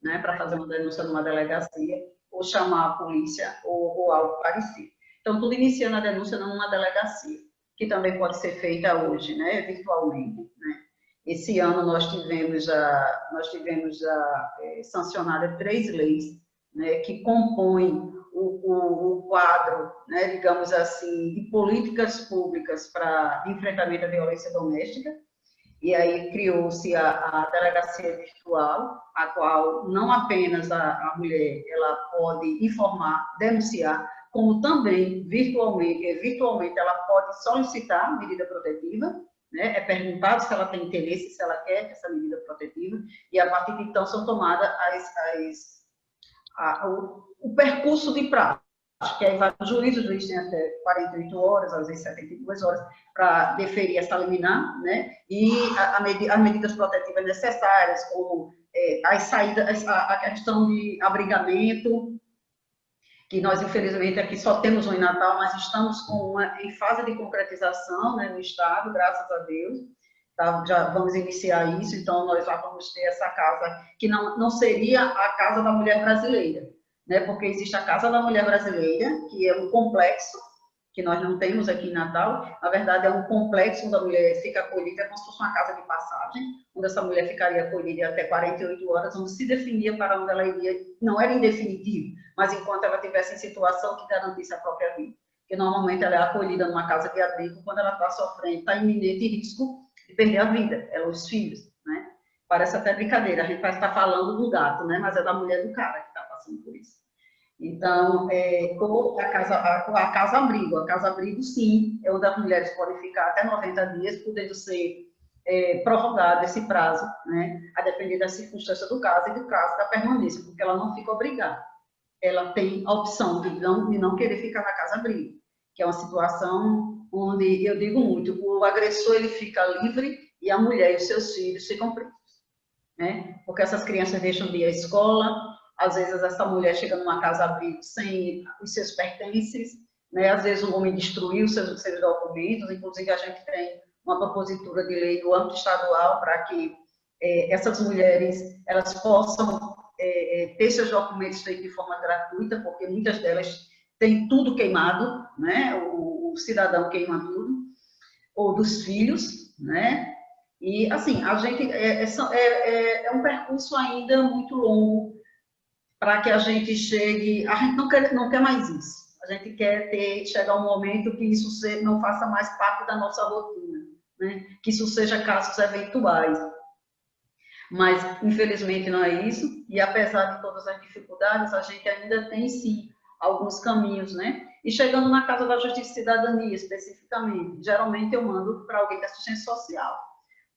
né? Para fazer uma denúncia numa delegacia, ou chamar a polícia, ou algo parecido. Então, tudo inicia na denúncia numa delegacia, que também pode ser feita hoje, né, virtualmente, né. Esse ano nós tivemos já sancionadas 3 leis, né, que compõem o quadro, né, digamos assim, de políticas públicas para enfrentamento à violência doméstica. E aí criou-se a delegacia virtual, a qual não apenas a mulher ela pode informar, denunciar, como também virtualmente ela pode solicitar medida protetiva, né? É perguntado se ela tem interesse, se ela quer essa medida protetiva, e a partir de então são tomadas o percurso de prazo, que aí vai, o juiz tem até 48 horas, às vezes 72 horas, para deferir essa liminar, né? E as medidas protetivas necessárias, como as saídas, a questão de abrigamento, que nós, infelizmente, aqui só temos um em Natal, mas estamos em fase de concretização, né, no Estado, graças a Deus. Tá, já vamos iniciar isso, então nós já vamos ter essa casa, que não seria a Casa da Mulher Brasileira, né, porque existe a Casa da Mulher Brasileira, que é um complexo, que nós não temos aqui em Natal. Na verdade, é um complexo onde a mulher fica acolhida, como se fosse uma casa de passagem, onde essa mulher ficaria acolhida até 48 horas, onde se definia para onde ela iria, não era em definitivo, mas enquanto ela estivesse em situação que garantisse a própria vida. Porque normalmente ela é acolhida numa casa de abrigo quando ela está sofrendo, está iminente risco de perder a vida, ela, os filhos, né? Parece até brincadeira, a gente vai estar falando do gato, né? Mas é da mulher do cara que está passando por isso. Então, a casa-abrigo, sim, é onde as mulheres podem ficar até 90 dias, podendo ser prorrogado esse prazo, né, a depender da circunstância do caso e do prazo da permanência, porque ela não fica obrigada. Ela tem a opção de não querer ficar na casa-abrigo, que é uma situação onde, eu digo muito, o agressor ele fica livre e a mulher e os seus filhos ficam presos, né, porque essas crianças deixam de ir à escola. Às vezes essa mulher chega numa casa-abrigo sem os seus pertences, né? Às vezes o homem destruiu os seus documentos, inclusive a gente tem uma propositura de lei do âmbito estadual para que essas mulheres elas possam ter seus documentos feitos de forma gratuita, porque muitas delas têm tudo queimado, né? O cidadão queima tudo, ou dos filhos, né? E assim, a gente é um percurso ainda muito longo, para que a gente chegue... A gente não quer mais isso. A gente quer chegar um momento que isso não faça mais parte da nossa rotina, né? Que isso seja casos eventuais. Mas, infelizmente, não é isso. E, apesar de todas as dificuldades, a gente ainda tem, sim, alguns caminhos, né? E chegando na Casa da Justiça e Cidadania, especificamente, geralmente eu mando para alguém da assistência social,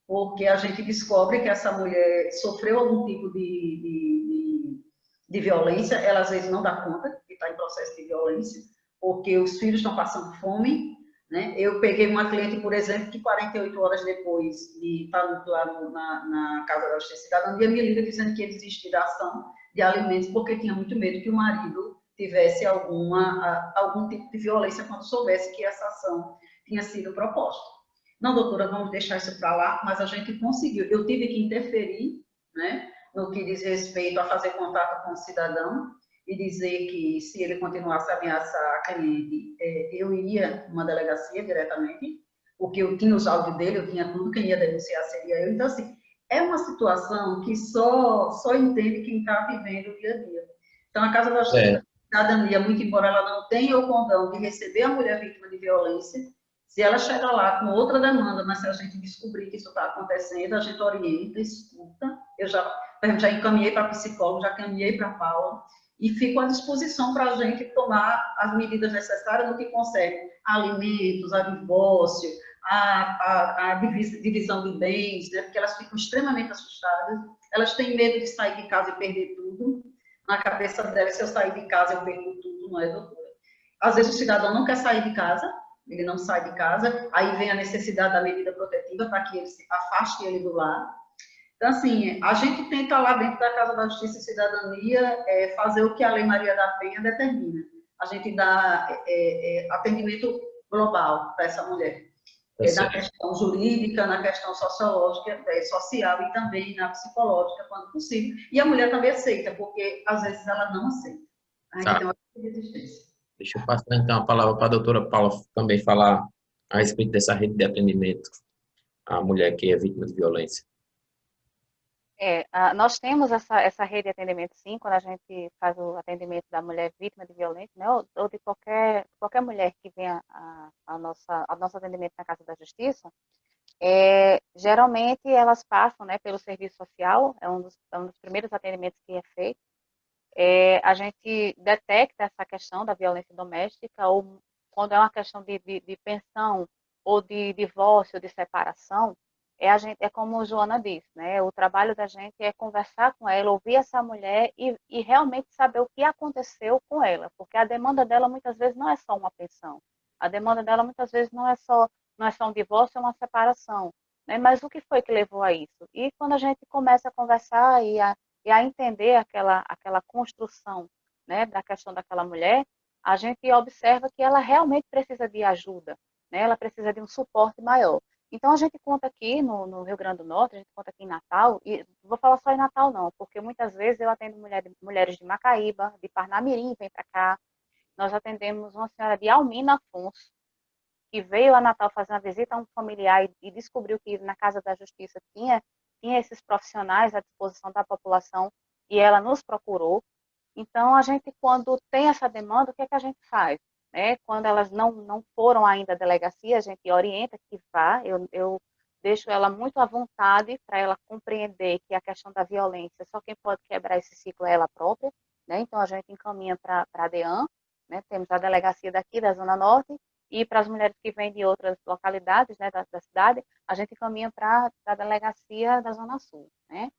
porque a gente descobre que essa mulher sofreu algum tipo de violência, ela às vezes não dá conta que está em processo de violência, porque os filhos estão passando fome, né? Eu peguei uma cliente, por exemplo, que 48 horas depois de estar lá na Casa da Justiça e Cidadania, me liga dizendo que ia desistir da ação de alimentos porque tinha muito medo que o marido tivesse algum tipo de violência quando soubesse que essa ação tinha sido proposta. Não, doutora, vamos deixar isso para lá, mas a gente conseguiu. Eu tive que interferir, né, no que diz respeito a fazer contato com o cidadão e dizer que se ele continuasse a ameaçar a cliente, eu iria numa delegacia diretamente, porque eu tinha os áudios dele, eu tinha tudo, quem ia denunciar seria eu. Então, assim, é uma situação que só entende quem está vivendo o dia a dia. Então, a Casa da Cidadania, muito embora ela não tenha o condão de receber a mulher vítima de violência, se ela chegar lá com outra demanda, mas se a gente descobrir que isso está acontecendo, a gente orienta, escuta. Eu já, por exemplo, já encaminhei para psicólogo, já encaminhei para a Paula, e fico à disposição para a gente tomar as medidas necessárias no que concerne a alimentos, a divórcio, a divisão de bens, né? Porque elas ficam extremamente assustadas, elas têm medo de sair de casa e perder tudo. Na cabeça delas, se eu sair de casa, eu perco tudo, não é, doutora? Às vezes o cidadão não quer sair de casa, ele não sai de casa, aí vem a necessidade da medida protetiva para que ele se afaste ele do lar. Então, assim, a gente tenta lá dentro da Casa da Justiça e Cidadania fazer o que a Lei Maria da Penha determina. A gente dá atendimento global para essa mulher. Na questão jurídica, na questão sociológica, social e também na psicológica, quando possível. E a mulher também aceita, porque às vezes ela não aceita. Aí tem uma resistência. Deixa eu passar então a palavra para a doutora Paula também falar a respeito dessa rede de atendimento à mulher que é vítima de violência. Nós temos essa rede de atendimento, sim, quando a gente faz o atendimento da mulher vítima de violência, né, ou de qualquer mulher que venha ao nosso atendimento na Casa da Justiça. Geralmente elas passam, né, pelo serviço social, é um dos primeiros atendimentos que é feito. A gente detecta essa questão da violência doméstica, ou quando é uma questão de pensão, ou de divórcio, de separação, é como a Joana disse, né? O trabalho da gente é conversar com ela, ouvir essa mulher e realmente saber o que aconteceu com ela, porque a demanda dela muitas vezes não é só uma pensão, a demanda dela muitas vezes não é só um divórcio, é uma separação, né? Mas o que foi que levou a isso? E quando a gente começa a conversar e a entender aquela construção, né, da questão daquela mulher, a gente observa que ela realmente precisa de ajuda, né? Ela precisa de um suporte maior. Então, a gente conta aqui no Rio Grande do Norte, a gente conta aqui em Natal, e vou falar só em Natal não, porque muitas vezes eu atendo mulheres de Macaíba, de Parnamirim, vem para cá. Nós atendemos uma senhora de Almina Afonso, que veio a Natal fazer uma visita a um familiar e descobriu que na Casa da Justiça tinha esses profissionais à disposição da população e ela nos procurou. Então, a gente, quando tem essa demanda, o que é que a gente faz? Quando elas não foram ainda à delegacia, a gente orienta que vá, eu deixo ela muito à vontade para ela compreender que a questão da violência, só quem pode quebrar esse ciclo é ela própria, né? Então, a gente encaminha para a DEAN, né? Temos a delegacia daqui da Zona Norte, e para as mulheres que vêm de outras localidades, né, da cidade, a gente encaminha para a delegacia da Zona Sul, né?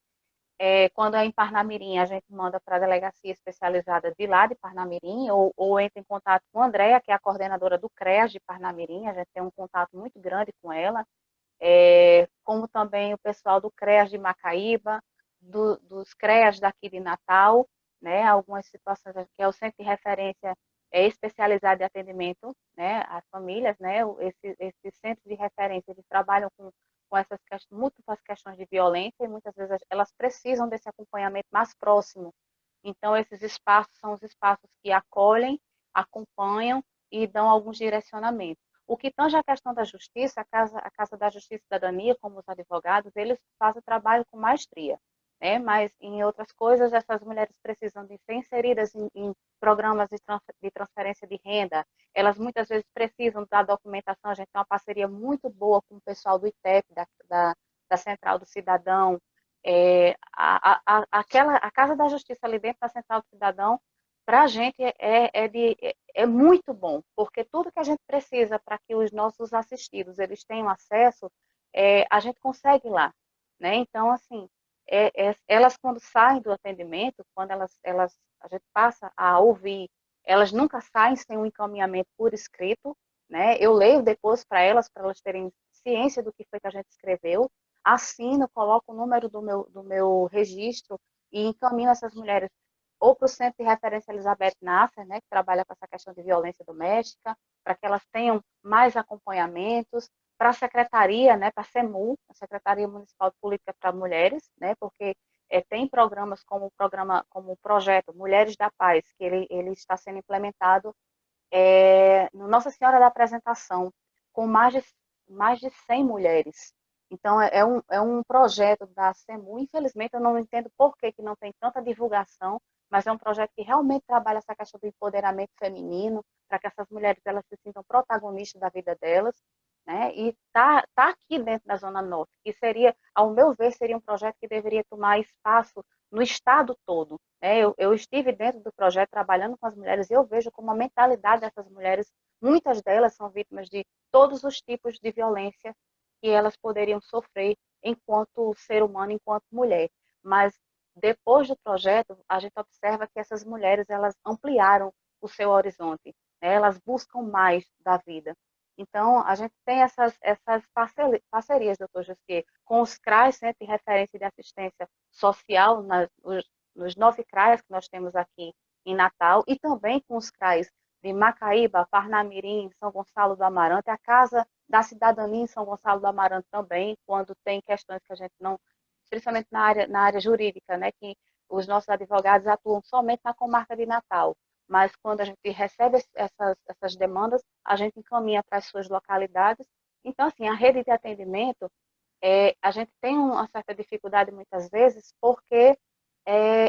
Quando é em Parnamirim, a gente manda para a delegacia especializada de lá de Parnamirim, ou entra em contato com a Andréa, que é a coordenadora do CREAS de Parnamirim, a gente tem um contato muito grande com ela, como também o pessoal do CREAS de Macaíba, dos CREAS daqui de Natal, né, algumas situações, que é o centro de referência especializado de atendimento, né, às famílias, né, esses centros de referência, eles trabalham com essas múltiplas questões de violência e muitas vezes elas precisam desse acompanhamento mais próximo. Então, esses espaços são os espaços que acolhem, acompanham e dão alguns direcionamentos. O que tange a questão da justiça, a Casa da Justiça e Cidadania, como os advogados, eles fazem o trabalho com maestria. né? Mas em outras coisas, essas mulheres precisam de ser inseridas em programas de transferência de renda. Elas muitas vezes precisam da documentação. A gente tem uma parceria muito boa com o pessoal do ITEP, da Central do Cidadão. A Casa da Justiça ali dentro da Central do Cidadão, para a gente é muito bom, porque tudo que a gente precisa para que os nossos assistidos eles tenham acesso, a gente consegue lá, né? Então, assim, elas quando saem do atendimento, quando a gente passa a ouvir, elas nunca saem sem um encaminhamento por escrito, né? Eu leio depois para elas terem ciência do que foi que a gente escreveu, assino, coloco o número do meu registro e encaminho essas mulheres ou para o Centro de Referência Elizabeth Nasser, né, que trabalha com essa questão de violência doméstica, para que elas tenham mais acompanhamentos, para a Secretaria, né, para a SEMU, a Secretaria Municipal de Política para Mulheres, né, porque tem programas como o projeto Mulheres da Paz, que ele está sendo implementado no Nossa Senhora da Apresentação, com mais de 100 mulheres. Então, é um projeto da SEMU. Infelizmente, eu não entendo por que não tem tanta divulgação, mas é um projeto que realmente trabalha essa questão do empoderamento feminino, para que essas mulheres elas se sintam protagonistas da vida delas, né? E tá aqui dentro da Zona Norte, que seria, ao meu ver, seria um projeto que deveria tomar espaço no estado todo, né? Eu estive dentro do projeto trabalhando com as mulheres e eu vejo como a mentalidade dessas mulheres, muitas delas são vítimas de todos os tipos de violência que elas poderiam sofrer enquanto ser humano, enquanto mulher. Mas depois do projeto, a gente observa que essas mulheres elas ampliaram o seu horizonte, né? Elas buscam mais da vida. Então, a gente tem essas parcerias, doutor Jussier, com os CRAs, Centro de Referência de Assistência Social, nos 9 CRAs que nós temos aqui em Natal, e também com os CRAs de Macaíba, Parnamirim, São Gonçalo do Amarante, a Casa da Cidadania em São Gonçalo do Amarante também, quando tem questões que a gente não, principalmente na área jurídica, né, que os nossos advogados atuam somente na comarca de Natal, mas quando a gente recebe essas demandas, a gente encaminha para as suas localidades. Então, assim, a rede de atendimento, a gente tem uma certa dificuldade muitas vezes, porque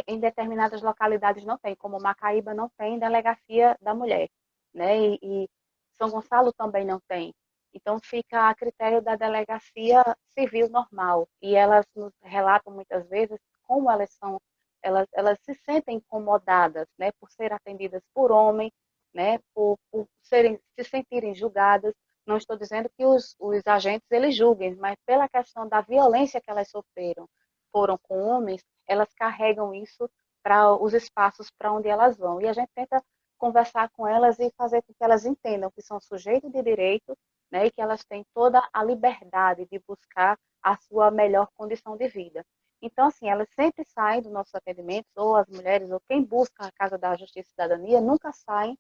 em determinadas localidades não tem, como Macaíba não tem delegacia da mulher, né? E São Gonçalo também não tem. Então, fica a critério da delegacia civil normal. E elas nos relatam muitas vezes como elas se sentem incomodadas, né, por serem atendidas por homem, né, por se sentirem julgadas. Não estou dizendo que os agentes eles julguem, mas pela questão da violência que elas sofreram, foram com homens, elas carregam isso para os espaços para onde elas vão. E a gente tenta conversar com elas e fazer com que elas entendam que são sujeitos de direito, né, e que elas têm toda a liberdade de buscar a sua melhor condição de vida. Então, assim, elas sempre saem dos nossos atendimentos, ou as mulheres, ou quem busca a Casa da Justiça e Cidadania, nunca saem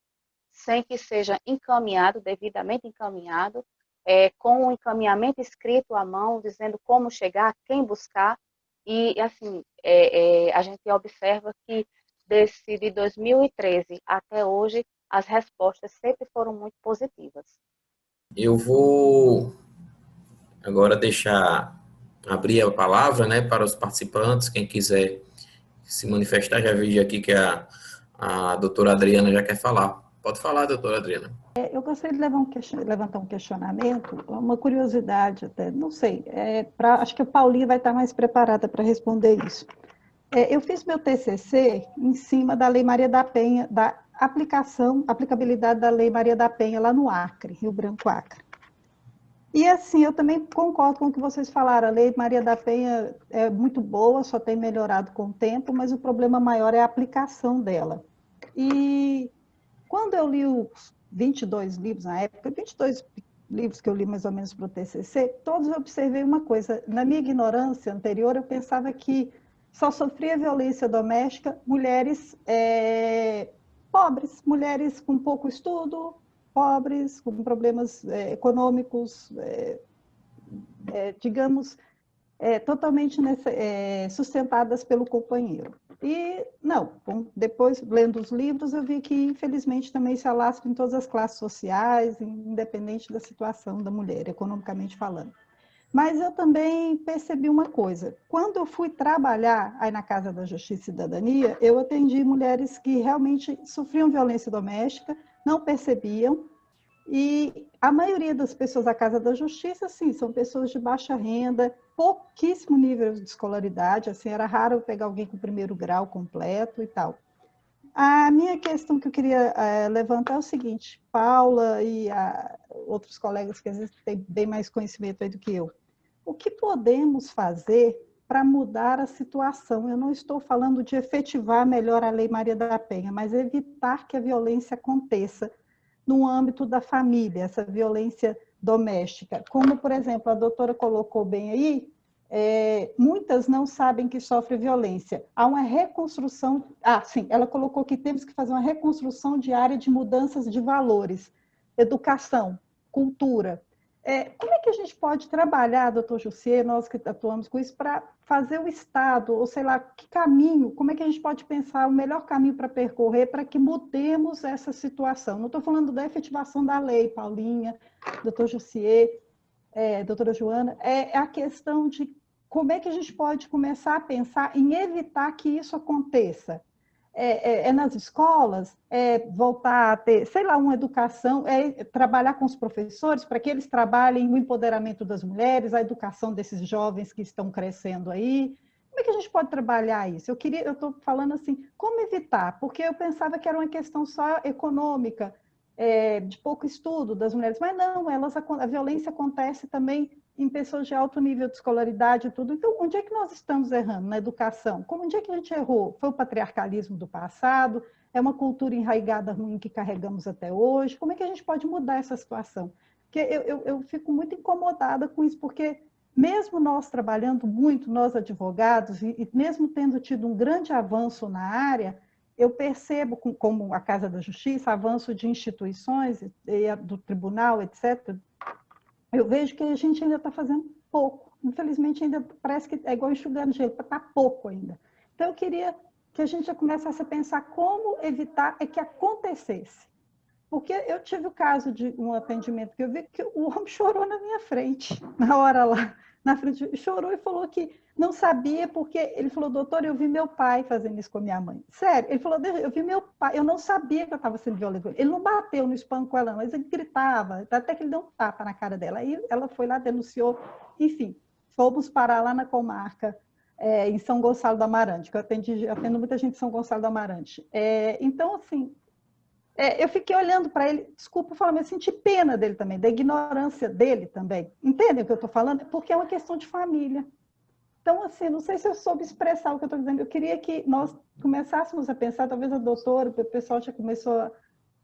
sem que seja encaminhado, devidamente encaminhado, com um encaminhamento escrito à mão, dizendo como chegar, quem buscar. E, assim, a gente observa que de 2013 até hoje, as respostas sempre foram muito positivas. Eu vou agora abrir a palavra, né, para os participantes, quem quiser se manifestar. Já vejo aqui que a doutora Adriana já quer falar. Pode falar, doutora Adriana. Eu gostaria de levantar um questionamento, uma curiosidade até, não sei, acho que a Paulinha vai estar mais preparada para responder isso. Eu fiz meu TCC em cima da Lei Maria da Penha, da aplicabilidade da Lei Maria da Penha lá no Acre, Rio Branco, Acre. E assim, eu também concordo com o que vocês falaram, a Lei Maria da Penha é muito boa, só tem melhorado com o tempo, mas o problema maior é a aplicação dela. E quando eu li os 22 livros na época, 22 livros que eu li mais ou menos para o TCC, todos eu observei uma coisa. Na minha ignorância anterior, eu pensava que só sofria violência doméstica mulheres pobres, mulheres com pouco estudo, pobres, com problemas econômicos, digamos, totalmente sustentadas pelo companheiro. E, não, depois, lendo os livros, eu vi que, infelizmente, também se alastra em todas as classes sociais, independente da situação da mulher, economicamente falando. Mas eu também percebi uma coisa. Quando eu fui trabalhar aí na Casa da Justiça e Cidadania, eu atendi mulheres que realmente sofriam violência doméstica, não percebiam, e a maioria das pessoas da Casa da Justiça, sim, são pessoas de baixa renda, pouquíssimo nível de escolaridade, assim, era raro eu pegar alguém com primeiro grau completo e tal. A minha questão que eu queria levantar é o seguinte, Paula e outros colegas que às vezes têm bem mais conhecimento aí do que eu, o que podemos fazer para mudar a situação? Eu não estou falando de efetivar melhor a Lei Maria da Penha, mas evitar que a violência aconteça no âmbito da família, essa violência doméstica. Como, por exemplo, a doutora colocou bem aí, muitas não sabem que sofrem violência. Há uma reconstrução... sim, ela colocou que temos que fazer uma reconstrução diária de mudanças de valores, educação, cultura. Como é que a gente pode trabalhar, doutor Jussier, nós que atuamos com isso, para fazer o Estado, ou sei lá, que caminho, como é que a gente pode pensar o melhor caminho para percorrer para que mudemos essa situação? Não estou falando da efetivação da lei, Paulinha, doutor Jussier, doutora Joana, é a questão de como é que a gente pode começar a pensar em evitar que isso aconteça. Nas escolas, voltar a ter, sei lá, uma educação, trabalhar com os professores para que eles trabalhem o empoderamento das mulheres, a educação desses jovens que estão crescendo aí. Como é que a gente pode trabalhar isso? Eu estou falando assim, como evitar? Porque eu pensava que era uma questão só econômica, de pouco estudo das mulheres, mas não, a violência acontece também em pessoas de alto nível de escolaridade e tudo. Então, onde é que nós estamos errando na educação? Onde é que a gente errou? Foi o patriarcalismo do passado? É uma cultura enraizada ruim que carregamos até hoje? Como é que a gente pode mudar essa situação? Porque eu fico muito incomodada com isso, porque mesmo nós trabalhando muito, nós advogados, e mesmo tendo tido um grande avanço na área, eu percebo, como a Casa da Justiça, avanço de instituições, do tribunal, etc., eu vejo que a gente ainda está fazendo pouco. Infelizmente, ainda parece que é igual enxugando gelo, está pouco ainda. Então, eu queria que a gente já começasse a pensar como evitar que acontecesse. Porque eu tive o caso de um atendimento que eu vi que o homem chorou na minha frente, na hora lá, na frente, chorou e falou que não sabia, porque ele falou, doutor, eu vi meu pai fazendo isso com a minha mãe. Sério, ele falou, eu vi meu pai, eu não sabia que eu estava sendo violento. Ele não bateu, não espancou ela, mas ele gritava, até que ele deu um tapa na cara dela. Aí ela foi lá, denunciou, enfim, fomos parar lá na comarca, em São Gonçalo do Amarante, que eu atendo muita gente em São Gonçalo do Amarante. Então, assim, eu fiquei olhando para ele, desculpa falar, mas senti pena dele também, da ignorância dele também. Entendem o que eu estou falando? Porque é uma questão de família. Então, assim, não sei se eu soube expressar o que eu estou dizendo. Eu queria que nós começássemos a pensar, talvez a doutora, o pessoal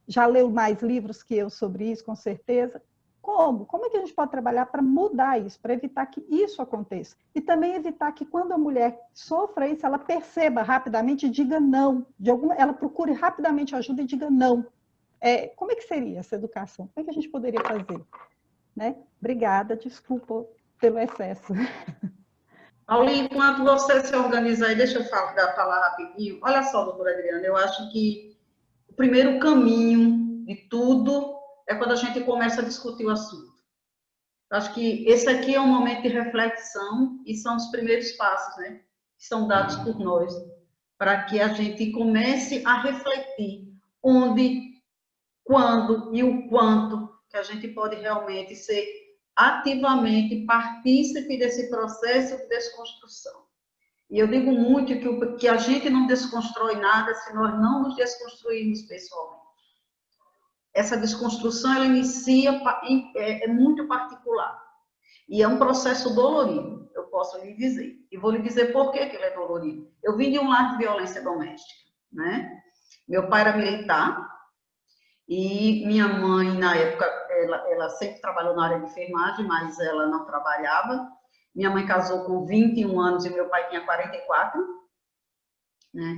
já leu mais livros que eu sobre isso, com certeza. Como é que a gente pode trabalhar para mudar isso, para evitar que isso aconteça? E também evitar que quando a mulher sofra isso, ela perceba rapidamente e diga não. Ela procure rapidamente ajuda e diga não. Como é que seria essa educação? Como é que a gente poderia fazer? Né? Obrigada, desculpa pelo excesso. Paulinho, enquanto você se organiza aí, deixa eu falar rapidinho. Olha só, doutora Adriana, eu acho que o primeiro caminho de tudo é quando a gente começa a discutir o assunto. Eu acho que esse aqui é um momento de reflexão e são os primeiros passos, né, que são dados por nós, para que a gente comece a refletir onde, quando e o quanto que a gente pode realmente ser ativamente partícipe desse processo de desconstrução. E eu digo muito que a gente não desconstrói nada se nós não nos desconstruirmos pessoalmente. Essa desconstrução, ela inicia, é muito particular. E é um processo dolorido, eu posso lhe dizer. E vou lhe dizer por que ele é dolorido. Eu vim de um lar de violência doméstica, né? Meu pai era militar, e minha mãe, na época, ela sempre trabalhou na área de enfermagem, mas ela não trabalhava. Minha mãe casou com 21 anos e meu pai tinha 44. Né?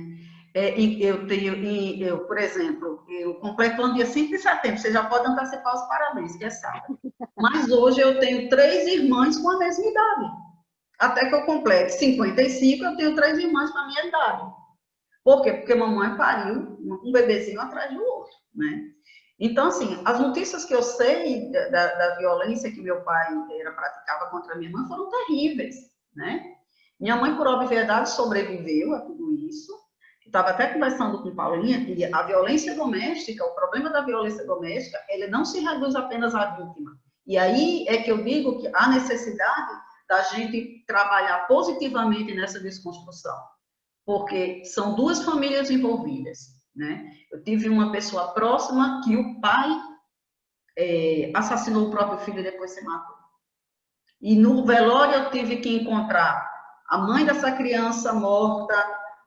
Por exemplo, eu completo no dia 5 de setembro, você já pode antecipar os parabéns, que é sábado. Mas hoje eu tenho 3 irmãs com a mesma idade. Até que eu complete 55, eu tenho 3 irmãs com a minha idade. Por quê? Porque mamãe pariu um bebezinho atrás do outro, né? Então, assim, as notícias que eu sei da violência que meu pai praticava contra minha mãe foram terríveis, né? Minha mãe, por obviedade, sobreviveu a tudo isso. Estava até conversando com Paulinha que a violência doméstica, o problema da violência doméstica, ele não se reduz apenas à vítima. E aí é que eu digo que há necessidade da gente trabalhar positivamente nessa desconstrução, porque são duas famílias envolvidas, né? Eu tive uma pessoa próxima que o pai assassinou o próprio filho e depois se matou. E no velório eu tive que encontrar a mãe dessa criança morta,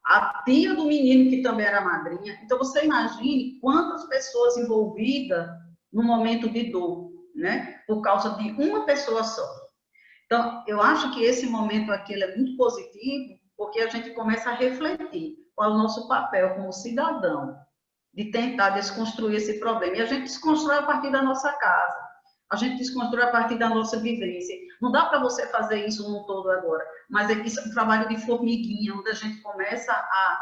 a tia do menino que também era madrinha. Então você imagine quantas pessoas envolvidas no momento de dor, né? Por causa de uma pessoa só. Então, eu acho que esse momento aqui é muito positivo, porque a gente começa a refletir qual é o nosso papel como cidadão, de tentar desconstruir esse problema. E a gente desconstrói a partir da nossa casa, a gente desconstrói a partir da nossa vivência. Não dá para você fazer isso num todo agora, mas isso é um trabalho de formiguinha, onde a gente começa a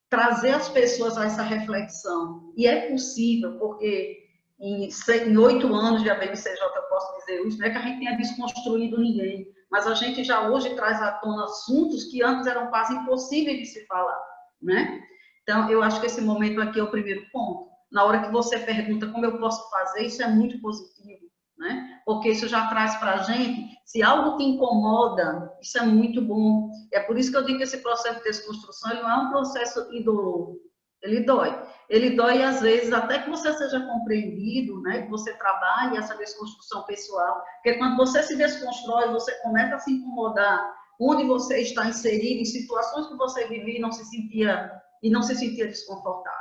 trazer as pessoas a essa reflexão. E é possível, porque em 8 anos de ABMCJ, eu posso dizer isso, não é que a gente tenha desconstruído ninguém, mas a gente já hoje traz à tona assuntos que antes eram quase impossíveis de se falar, né? Então, eu acho que esse momento aqui é o primeiro ponto. Na hora que você pergunta como eu posso fazer, isso é muito positivo, né? Porque isso já traz para a gente, se algo te incomoda, isso é muito bom. É por isso que eu digo que esse processo de desconstrução ele não é um processo indolor, ele dói. Ele dói, às vezes, até que você seja compreendido, né? Que você trabalhe essa desconstrução pessoal. Porque quando você se desconstrói, você começa a se incomodar onde você está inserido, em situações que você vivia e não se sentia desconfortável.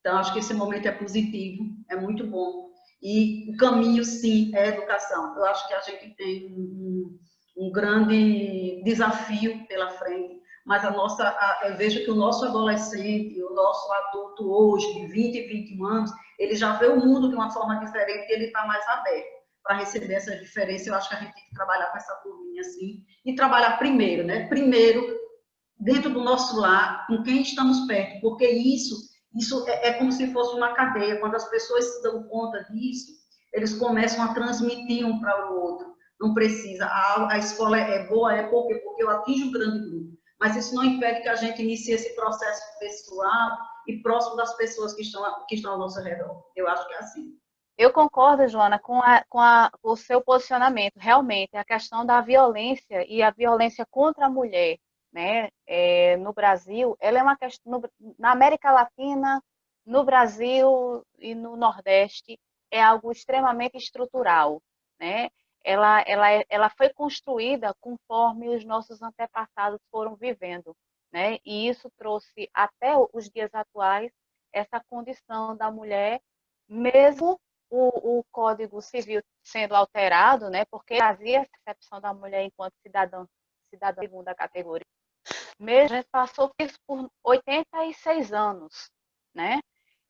Então, acho que esse momento é positivo, é muito bom. E o caminho, sim, é a educação. Eu acho que a gente tem um grande desafio pela frente, mas eu vejo que o nosso adolescente, o nosso adulto hoje, de 20 e 21 anos, ele já vê o mundo de uma forma diferente e ele está mais aberto para receber essa diferença. Eu acho que a gente tem que trabalhar com essa turminha assim, e trabalhar primeiro, né? Primeiro, dentro do nosso lar, com quem estamos perto, porque isso é como se fosse uma cadeia. Quando as pessoas se dão conta disso, eles começam a transmitir um para o outro. Não precisa. A escola é boa, porque eu atinjo um grande grupo. Mas isso não impede que a gente inicie esse processo pessoal e próximo das pessoas que estão ao nosso redor. Eu acho que é assim. Eu concordo, Joana, com o seu posicionamento. Realmente, a questão da violência e a violência contra a mulher, né, no Brasil, ela é uma questão, na América Latina, no Brasil e no Nordeste, é algo extremamente estrutural, né? Ela foi construída conforme os nossos antepassados foram vivendo, né? E isso trouxe até os dias atuais essa condição da mulher, mesmo o Código Civil sendo alterado, né, porque trazia a percepção da mulher enquanto cidadã de segunda categoria. Mesmo a gente passou isso por 86 anos, né?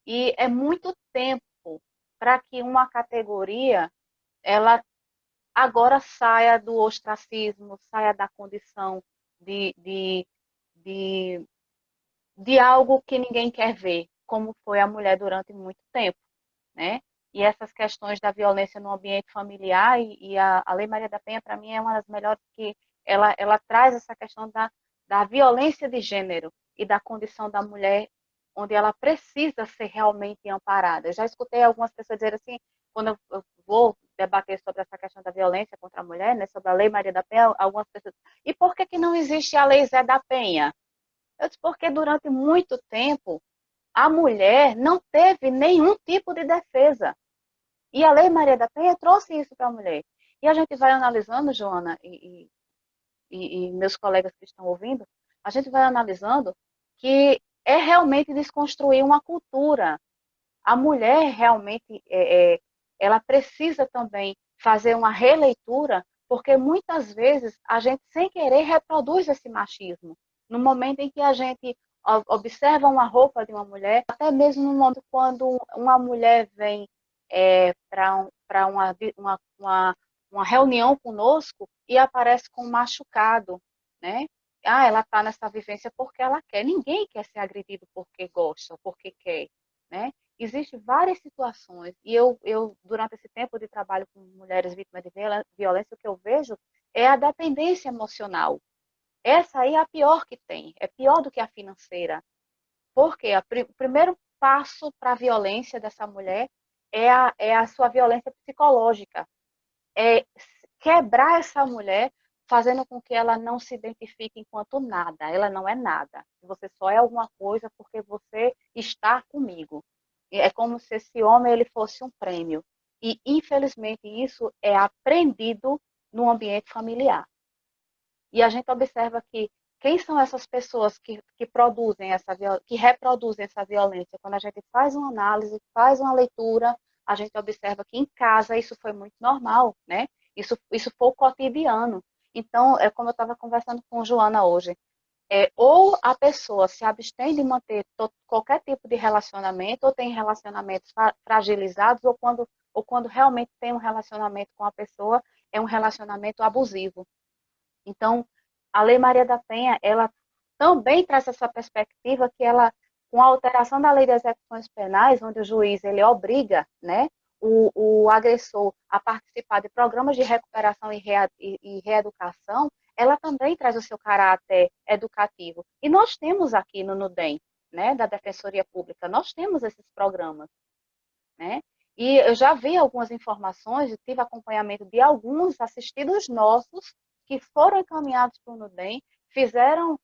E é muito tempo para que uma categoria ela agora saia do ostracismo, saia da condição de, de, de, de algo que ninguém quer ver, como foi a mulher durante muito tempo, né? E essas questões da violência no ambiente familiar e a Lei Maria da Penha, para mim, é uma das melhores, que ela traz essa questão da violência de gênero e da condição da mulher, onde ela precisa ser realmente amparada. Eu já escutei algumas pessoas dizer assim, quando eu vou debater sobre essa questão da violência contra a mulher, né, sobre a Lei Maria da Penha, algumas pessoas, e por que não existe a Lei Zé da Penha? Eu disse, porque durante muito tempo a mulher não teve nenhum tipo de defesa. E a Lei Maria da Penha trouxe isso para a mulher. E a gente vai analisando, Joana, e meus colegas que estão ouvindo, a gente vai analisando que é realmente desconstruir uma cultura. A mulher realmente, ela precisa também fazer uma releitura, porque muitas vezes a gente, sem querer, reproduz esse machismo. No momento em que a gente observa uma roupa de uma mulher, até mesmo no momento quando uma mulher vem para uma reunião conosco e aparece com um machucado, né? Ah, ela está nessa vivência porque ela quer. Ninguém quer ser agredido porque gosta, porque quer, né? existem várias situações, e eu, durante esse tempo de trabalho com mulheres vítimas de violência, o que eu vejo é a dependência emocional. Essa aí é a pior que tem, é pior do que a financeira. Porque o primeiro passo para a violência dessa mulher é a sua violência psicológica. É quebrar essa mulher, fazendo com que ela não se identifique enquanto nada. Ela não é nada. Você só é alguma coisa porque você está comigo. É como se esse homem ele fosse um prêmio. E, infelizmente, isso é aprendido no ambiente familiar. E a gente observa que quem são essas pessoas que produzem que reproduzem essa violência? Quando a gente faz uma análise, faz uma leitura, a gente observa que em casa isso foi muito normal, né? Isso foi o cotidiano. Então, é como eu estava conversando com Joana hoje, ou a pessoa se abstém de manter qualquer tipo de relacionamento, ou tem relacionamentos fragilizados, ou quando realmente tem um relacionamento com a pessoa, é um relacionamento abusivo. Então, a Lei Maria da Penha, ela também traz essa perspectiva que ela, com a alteração da Lei de Execuções Penais, onde o juiz ele obriga, né, o agressor a participar de programas de recuperação e reeducação, ela também traz o seu caráter educativo. E nós temos aqui no NUDEM, né, da Defensoria Pública, nós temos esses programas, né? E eu já vi algumas informações, tive acompanhamento de alguns assistidos nossos que foram encaminhados para o NUDEM, fizeram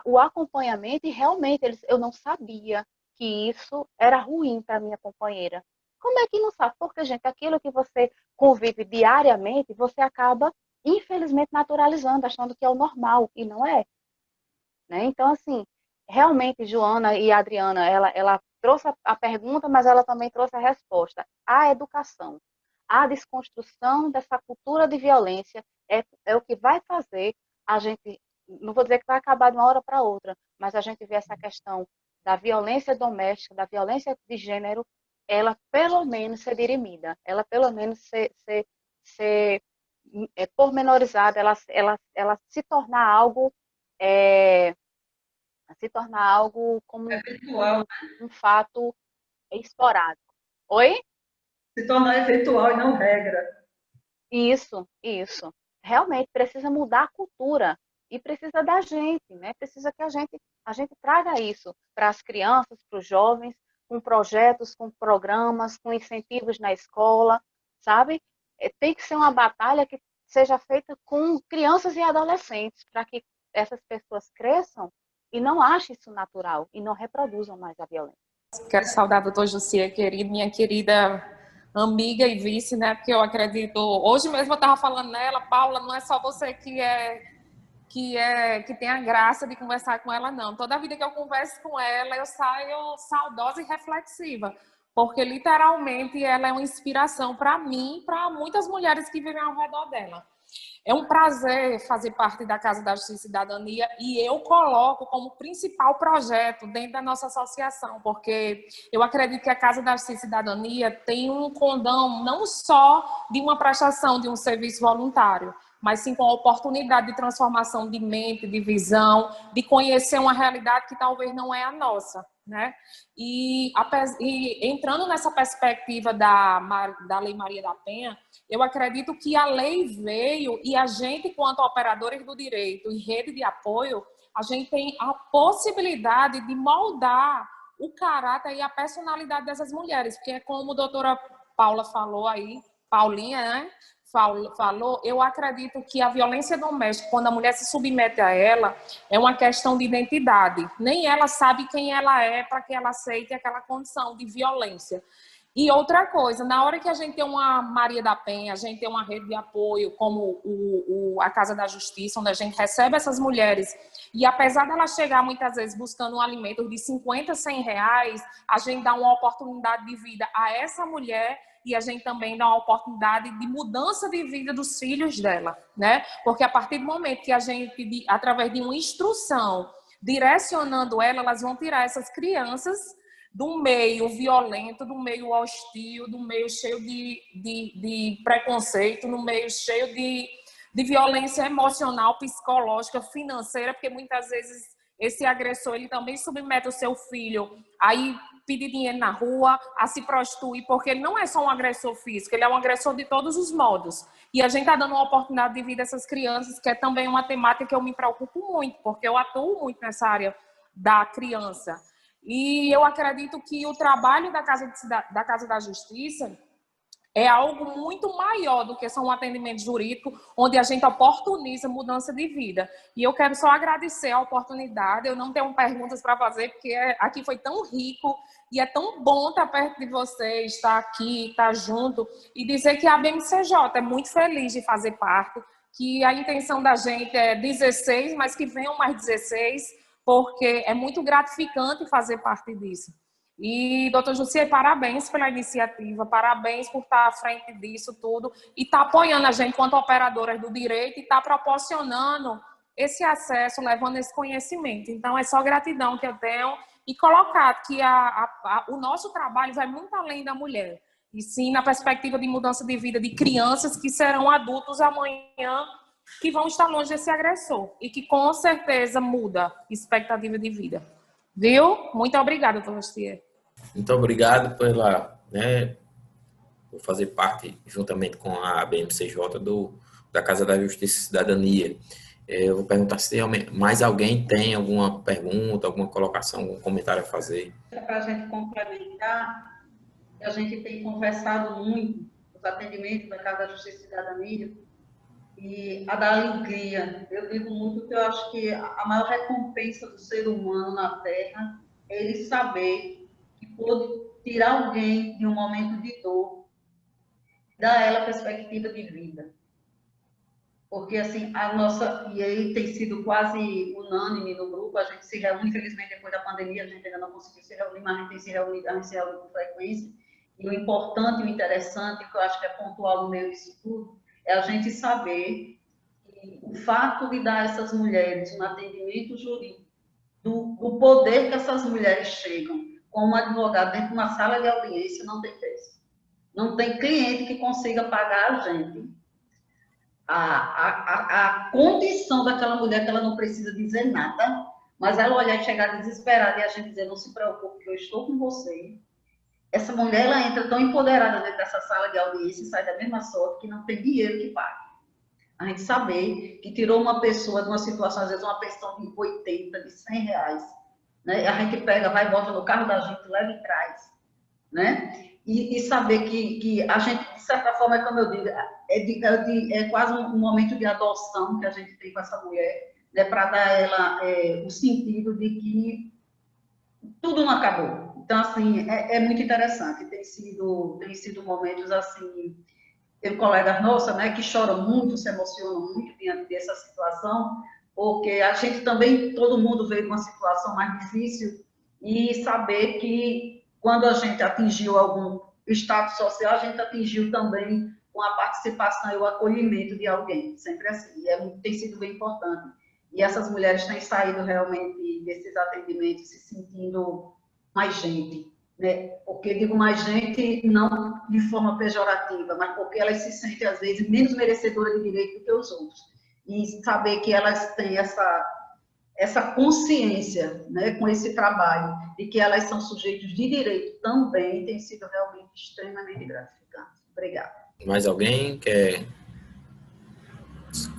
o acompanhamento e realmente eu não sabia que isso era ruim para minha companheira. Como é que não sabe? Porque, gente, aquilo que você convive diariamente, você acaba, infelizmente, naturalizando, achando que é o normal, e não é. Né? Então, assim, realmente, Joana e Adriana, ela trouxe a pergunta, mas ela também trouxe a resposta. A educação, a desconstrução dessa cultura de violência é o que vai fazer a gente, não vou dizer que vai acabar de uma hora para outra, mas a gente vê essa questão da violência doméstica, da violência de gênero, ela pelo menos ser dirimida, ela pelo menos ser pormenorizada, ela se tornar algo como um fato esporádico. Oi? Se tornar eventual e não regra. Isso. Realmente precisa mudar a cultura e precisa da gente, né? Precisa que a gente traga isso para as crianças, para os jovens, com projetos, com programas, com incentivos na escola, sabe? Tem que ser uma batalha que seja feita com crianças e adolescentes, para que essas pessoas cresçam e não achem isso natural e não reproduzam mais a violência. Quero saudar a doutora Jussier, querida, minha querida amiga e vice, né? Porque eu acredito. Hoje mesmo eu estava falando nela, Paula, não é só você que tem a graça de conversar com ela, não. Toda a vida que eu converso com ela, eu saio saudosa e reflexiva, porque literalmente ela é uma inspiração para mim e para muitas mulheres que vivem ao redor dela. É um prazer fazer parte da Casa da Justiça e Cidadania e eu coloco como principal projeto dentro da nossa associação, porque eu acredito que a Casa da Justiça e Cidadania tem um condão não só de uma prestação de um serviço voluntário, mas sim com a oportunidade de transformação de mente, de visão, de conhecer uma realidade que talvez não é a nossa, né? E entrando nessa perspectiva da Lei Maria da Penha, eu acredito que a lei veio e a gente, quanto operadores do direito e rede de apoio, a gente tem a possibilidade de moldar o caráter e a personalidade dessas mulheres, porque como a doutora Paula falou aí, Paulinha, né? Falou, eu acredito que a violência doméstica, quando a mulher se submete a ela, é uma questão de identidade. Nem ela sabe quem ela é para que ela aceite aquela condição de violência. E outra coisa, na hora que a gente tem uma Maria da Penha, a gente tem uma rede de apoio, como a Casa da Justiça, onde a gente recebe essas mulheres, e apesar dela chegar muitas vezes buscando um alimento de 50, 100 reais, a gente dá uma oportunidade de vida a essa mulher e a gente também dá uma oportunidade de mudança de vida dos filhos dela, né? Porque a partir do momento que a gente, através de uma instrução, direcionando ela, elas vão tirar essas crianças do meio violento, do meio hostil, do meio cheio de preconceito, no meio cheio de violência emocional, psicológica, financeira, porque muitas vezes esse agressor, ele também submete o seu filho a ir pedir dinheiro na rua, a se prostituir, porque ele não é só um agressor físico, ele é um agressor de todos os modos. E a gente está dando uma oportunidade de vida a essas crianças, que é também uma temática que eu me preocupo muito, porque eu atuo muito nessa área da criança. E eu acredito que o trabalho da Casa da Justiça é algo muito maior do que só um atendimento jurídico, onde a gente oportuniza mudança de vida. E eu quero só agradecer a oportunidade. Eu não tenho perguntas para fazer, porque aqui foi tão rico e é tão bom estar perto de vocês, estar aqui, estar junto, e dizer que a BMCJ é muito feliz de fazer parte, que a intenção da gente é 16, mas que venham mais 16, porque é muito gratificante fazer parte disso. E, doutor Jussier, parabéns pela iniciativa, parabéns por estar à frente disso tudo e estar apoiando a gente enquanto operadoras do direito e estar proporcionando esse acesso, levando esse conhecimento. Então, é só gratidão que eu tenho e colocar que o nosso trabalho vai muito além da mulher, e sim na perspectiva de mudança de vida de crianças que serão adultos amanhã, que vão estar longe desse agressor e que com certeza muda a expectativa de vida. Viu? Muito obrigada, doutor Jussier. Muito obrigado por fazer parte, juntamente com a BMCJ, da Casa da Justiça e Cidadania. Eu vou perguntar se mais alguém tem alguma pergunta, alguma colocação, algum comentário a fazer. Para a gente complementar, a gente tem conversado muito os atendimentos da Casa da Justiça e Cidadania e a da alegria. Eu digo muito que eu acho que a maior recompensa do ser humano na Terra é ele saber que pôde tirar alguém de um momento de dor, dar a ela perspectiva de vida. Porque, assim, e aí tem sido quase unânime no grupo, a gente se reúne, infelizmente, depois da pandemia, a gente ainda não conseguiu se reunir, mas a gente tem se reunido com frequência. E o importante, o interessante, que eu acho que é pontual no meio disso tudo, é a gente saber que o fato de dar a essas mulheres um atendimento jurídico, do poder que essas mulheres chegam como advogado dentro de uma sala de audiência, não tem preço. Não tem cliente que consiga pagar a gente a condição daquela mulher, que ela não precisa dizer nada, mas ela olhar e chegar desesperada e a gente dizer, não se preocupe, que eu estou com você. Essa mulher, ela entra tão empoderada dentro dessa sala de audiência e sai da mesma sorte que não tem dinheiro que pague. A gente saber que tirou uma pessoa de uma situação, às vezes uma pensão de 80, de 100 reais, né? A gente pega, vai, bota no carro da gente, leva e traz, né? E saber que a gente, de certa forma, como eu digo, é quase um momento de adoção que a gente tem com essa mulher, né? Para dar a ela o sentido de que tudo não acabou. Então, assim, é muito interessante. Tem sido momentos, assim, tem colegas nossos, né, que choram muito, se emocionam muito diante dessa situação, porque a gente também, todo mundo veio com uma situação mais difícil, e saber que quando a gente atingiu algum status social, a gente atingiu também com a participação e o acolhimento de alguém, sempre assim, e tem sido bem importante. E essas mulheres têm saído realmente desses atendimentos se sentindo mais gente, né? Porque digo mais gente não de forma pejorativa, mas porque elas se sentem, às vezes, menos merecedoras de direito do que os outros. E saber que elas têm essa consciência, né, com esse trabalho, de que elas são sujeitos de direito também, tem sido realmente extremamente gratificante. Obrigada. Mais alguém quer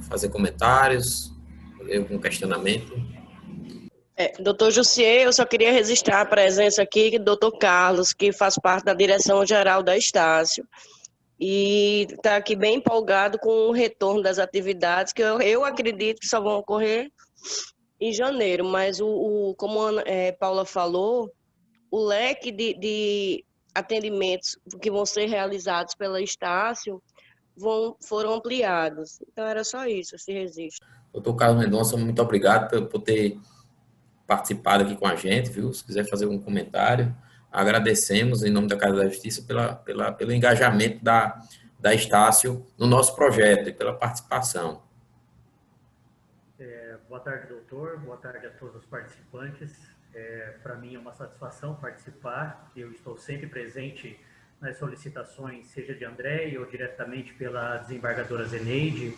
fazer comentários, fazer algum questionamento? Doutor Jussier, eu só queria registrar a presença aqui do doutor Carlos, que faz parte da direção-geral da Estácio, e está aqui bem empolgado com o retorno das atividades, que eu acredito que só vão ocorrer em janeiro, mas como a Paula falou, o leque de atendimentos que vão ser realizados pela Estácio foram ampliados. Então, era só isso, esse registro. Doutor Carlos Mendonça, muito obrigado por ter participado aqui com a gente, viu? Se quiser fazer algum comentário, agradecemos em nome da Casa da Justiça pelo engajamento da Estácio no nosso projeto e pela participação. Boa tarde, doutor. Boa tarde a todos os participantes. Para mim é uma satisfação participar. Eu estou sempre presente nas solicitações, seja de André ou diretamente pela desembargadora Zeneide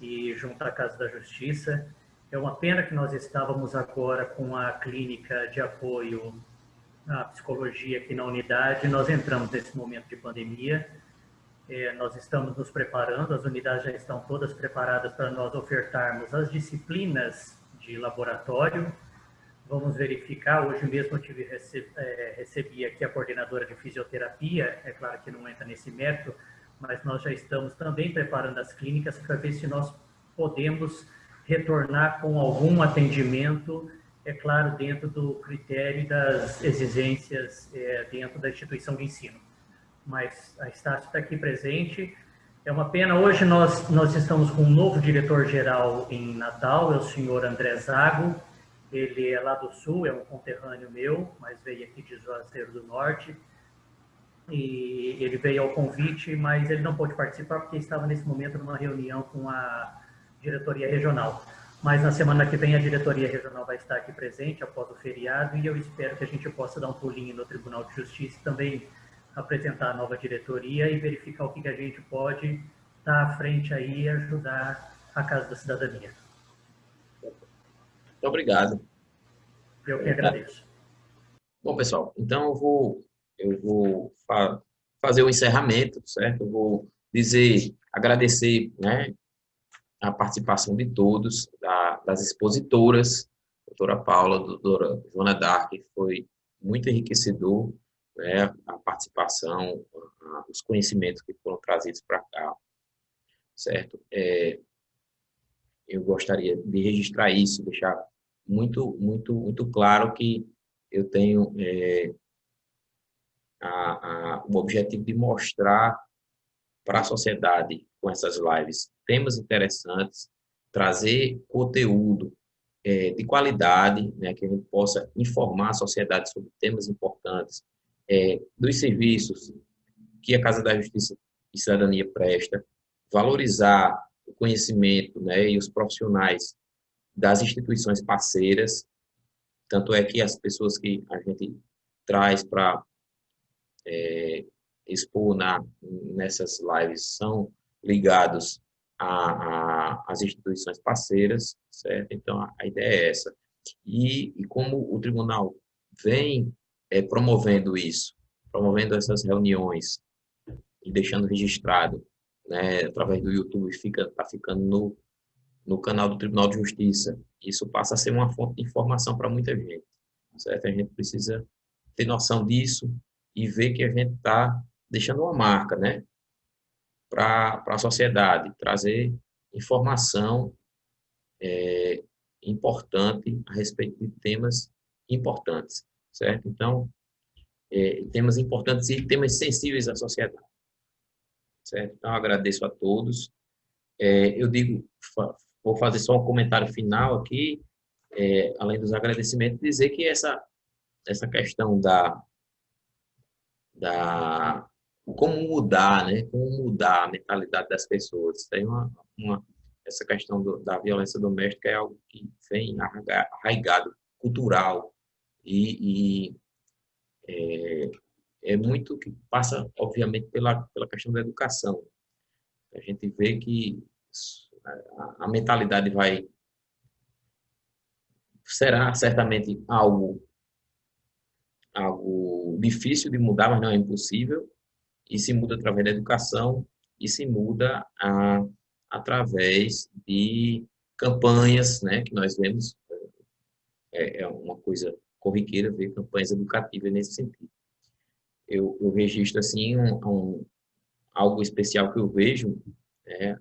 e junto à Casa da Justiça. É uma pena que nós estávamos agora com a clínica de apoio à psicologia aqui na unidade, nós entramos nesse momento de pandemia. Nós estamos nos preparando, as unidades já estão todas preparadas para nós ofertarmos as disciplinas de laboratório. Vamos verificar, hoje mesmo eu recebi aqui a coordenadora de fisioterapia, é claro que não entra nesse mérito, mas nós já estamos também preparando as clínicas para ver se nós podemos retornar com algum atendimento, é claro, dentro do critério das exigências dentro da instituição de ensino. Mas a Estácio está aqui presente. É uma pena, hoje nós estamos com um novo diretor-geral em Natal, é o senhor André Zago. Ele é lá do Sul, é um conterrâneo meu, mas veio aqui de Juazeiro do Norte. E ele veio ao convite, mas ele não pôde participar porque estava nesse momento numa reunião com a diretoria regional. Mas na semana que vem a diretoria regional vai estar aqui presente após o feriado e eu espero que a gente possa dar um pulinho no Tribunal de Justiça e também apresentar a nova diretoria e verificar o que a gente pode estar à frente aí e ajudar a Casa da Cidadania. Muito obrigado. Eu que agradeço. Bom, pessoal, então eu vou fazer o encerramento, certo? Eu vou agradecer, né, a participação de todos, das expositoras, doutora Paula, doutora Joana Dark, foi muito enriquecedor, né, a participação, os conhecimentos que foram trazidos para cá, certo? Eu gostaria de registrar isso, deixar muito, muito, muito claro que eu tenho o objetivo de mostrar para a sociedade, com essas lives, temas interessantes, trazer conteúdo de qualidade, né, que a gente possa informar a sociedade sobre temas importantes, dos serviços que a Casa da Justiça e Cidadania presta, valorizar o conhecimento, né, e os profissionais das instituições parceiras, tanto é que as pessoas que a gente traz para expor nessas lives são ligados às instituições parceiras, certo? Então, a ideia é essa. E como o tribunal vem promovendo isso, promovendo essas reuniões e deixando registrado, né, através do YouTube, está ficando no canal do Tribunal de Justiça. Isso passa a ser uma fonte de informação para muita gente, certo? A gente precisa ter noção disso e ver que a gente está deixando uma marca, né, para a sociedade, trazer informação importante a respeito de temas importantes, certo? Então, temas importantes e temas sensíveis à sociedade, certo? Então, eu agradeço a todos. Vou fazer só um comentário final aqui, além dos agradecimentos, dizer que essa questão como mudar, né? Como mudar a mentalidade das pessoas. Tem essa questão da violência doméstica é algo que vem arraigado, cultural, e é muito que passa, obviamente, pela questão da educação. A gente vê que a mentalidade será certamente algo difícil de mudar, mas não é impossível, e se muda através da educação, e se muda através de campanhas, né, que nós vemos, é uma coisa corriqueira ver campanhas educativas nesse sentido. Eu registro, assim, algo especial que eu vejo, né,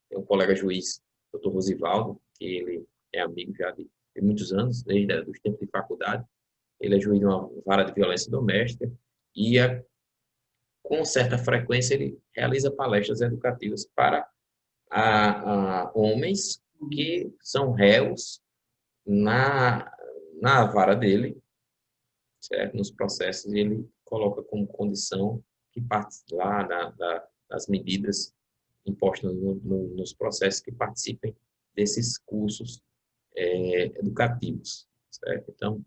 tem um colega juiz, doutor Rosivaldo, que ele é amigo já de muitos anos, desde os tempos de faculdade. Ele é juiz de uma vara de violência doméstica e, com certa frequência, ele realiza palestras educativas para homens que são réus na vara dele, certo? Nos processos, ele coloca como condição que parte lá das medidas impostas nos processos que participem desses cursos educativos, certo? Então,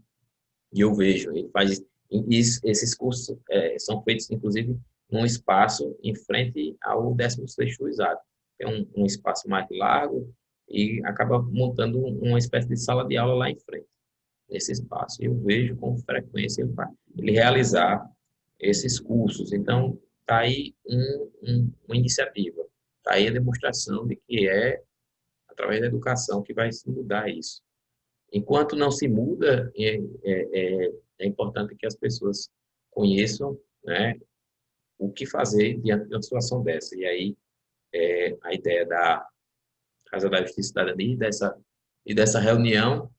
e eu vejo, ele faz esses cursos são feitos, inclusive, num espaço em frente ao 16º juizado. É um espaço mais largo, e acaba montando uma espécie de sala de aula lá em frente, nesse espaço. Eu vejo com frequência ele realizar esses cursos. Então, está aí uma iniciativa, está aí a demonstração de que é através da educação que vai se mudar isso. Enquanto não se muda, é importante que as pessoas conheçam, né, o que fazer diante de uma situação dessa. E aí, a ideia da Casa da Justiça e Cidadania e dessa reunião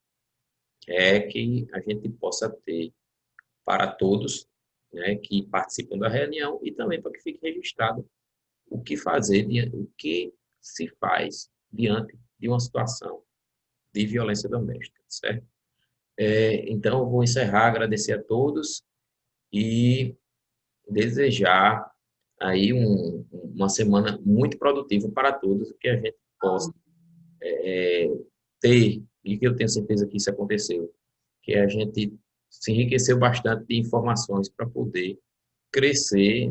é que a gente possa ter para todos, né, que participam da reunião e também para que fique registrado o que fazer, o que se faz diante de uma situação de violência doméstica, certo? Então, eu vou encerrar, agradecer a todos e desejar aí uma semana muito produtiva para todos, que a gente possa ter, e que eu tenho certeza que isso aconteceu, que a gente se enriqueceu bastante de informações para poder crescer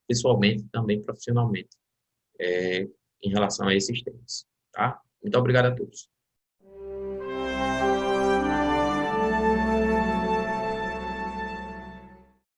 pessoalmente e também profissionalmente, em relação a esses temas, tá? Muito obrigado a todos.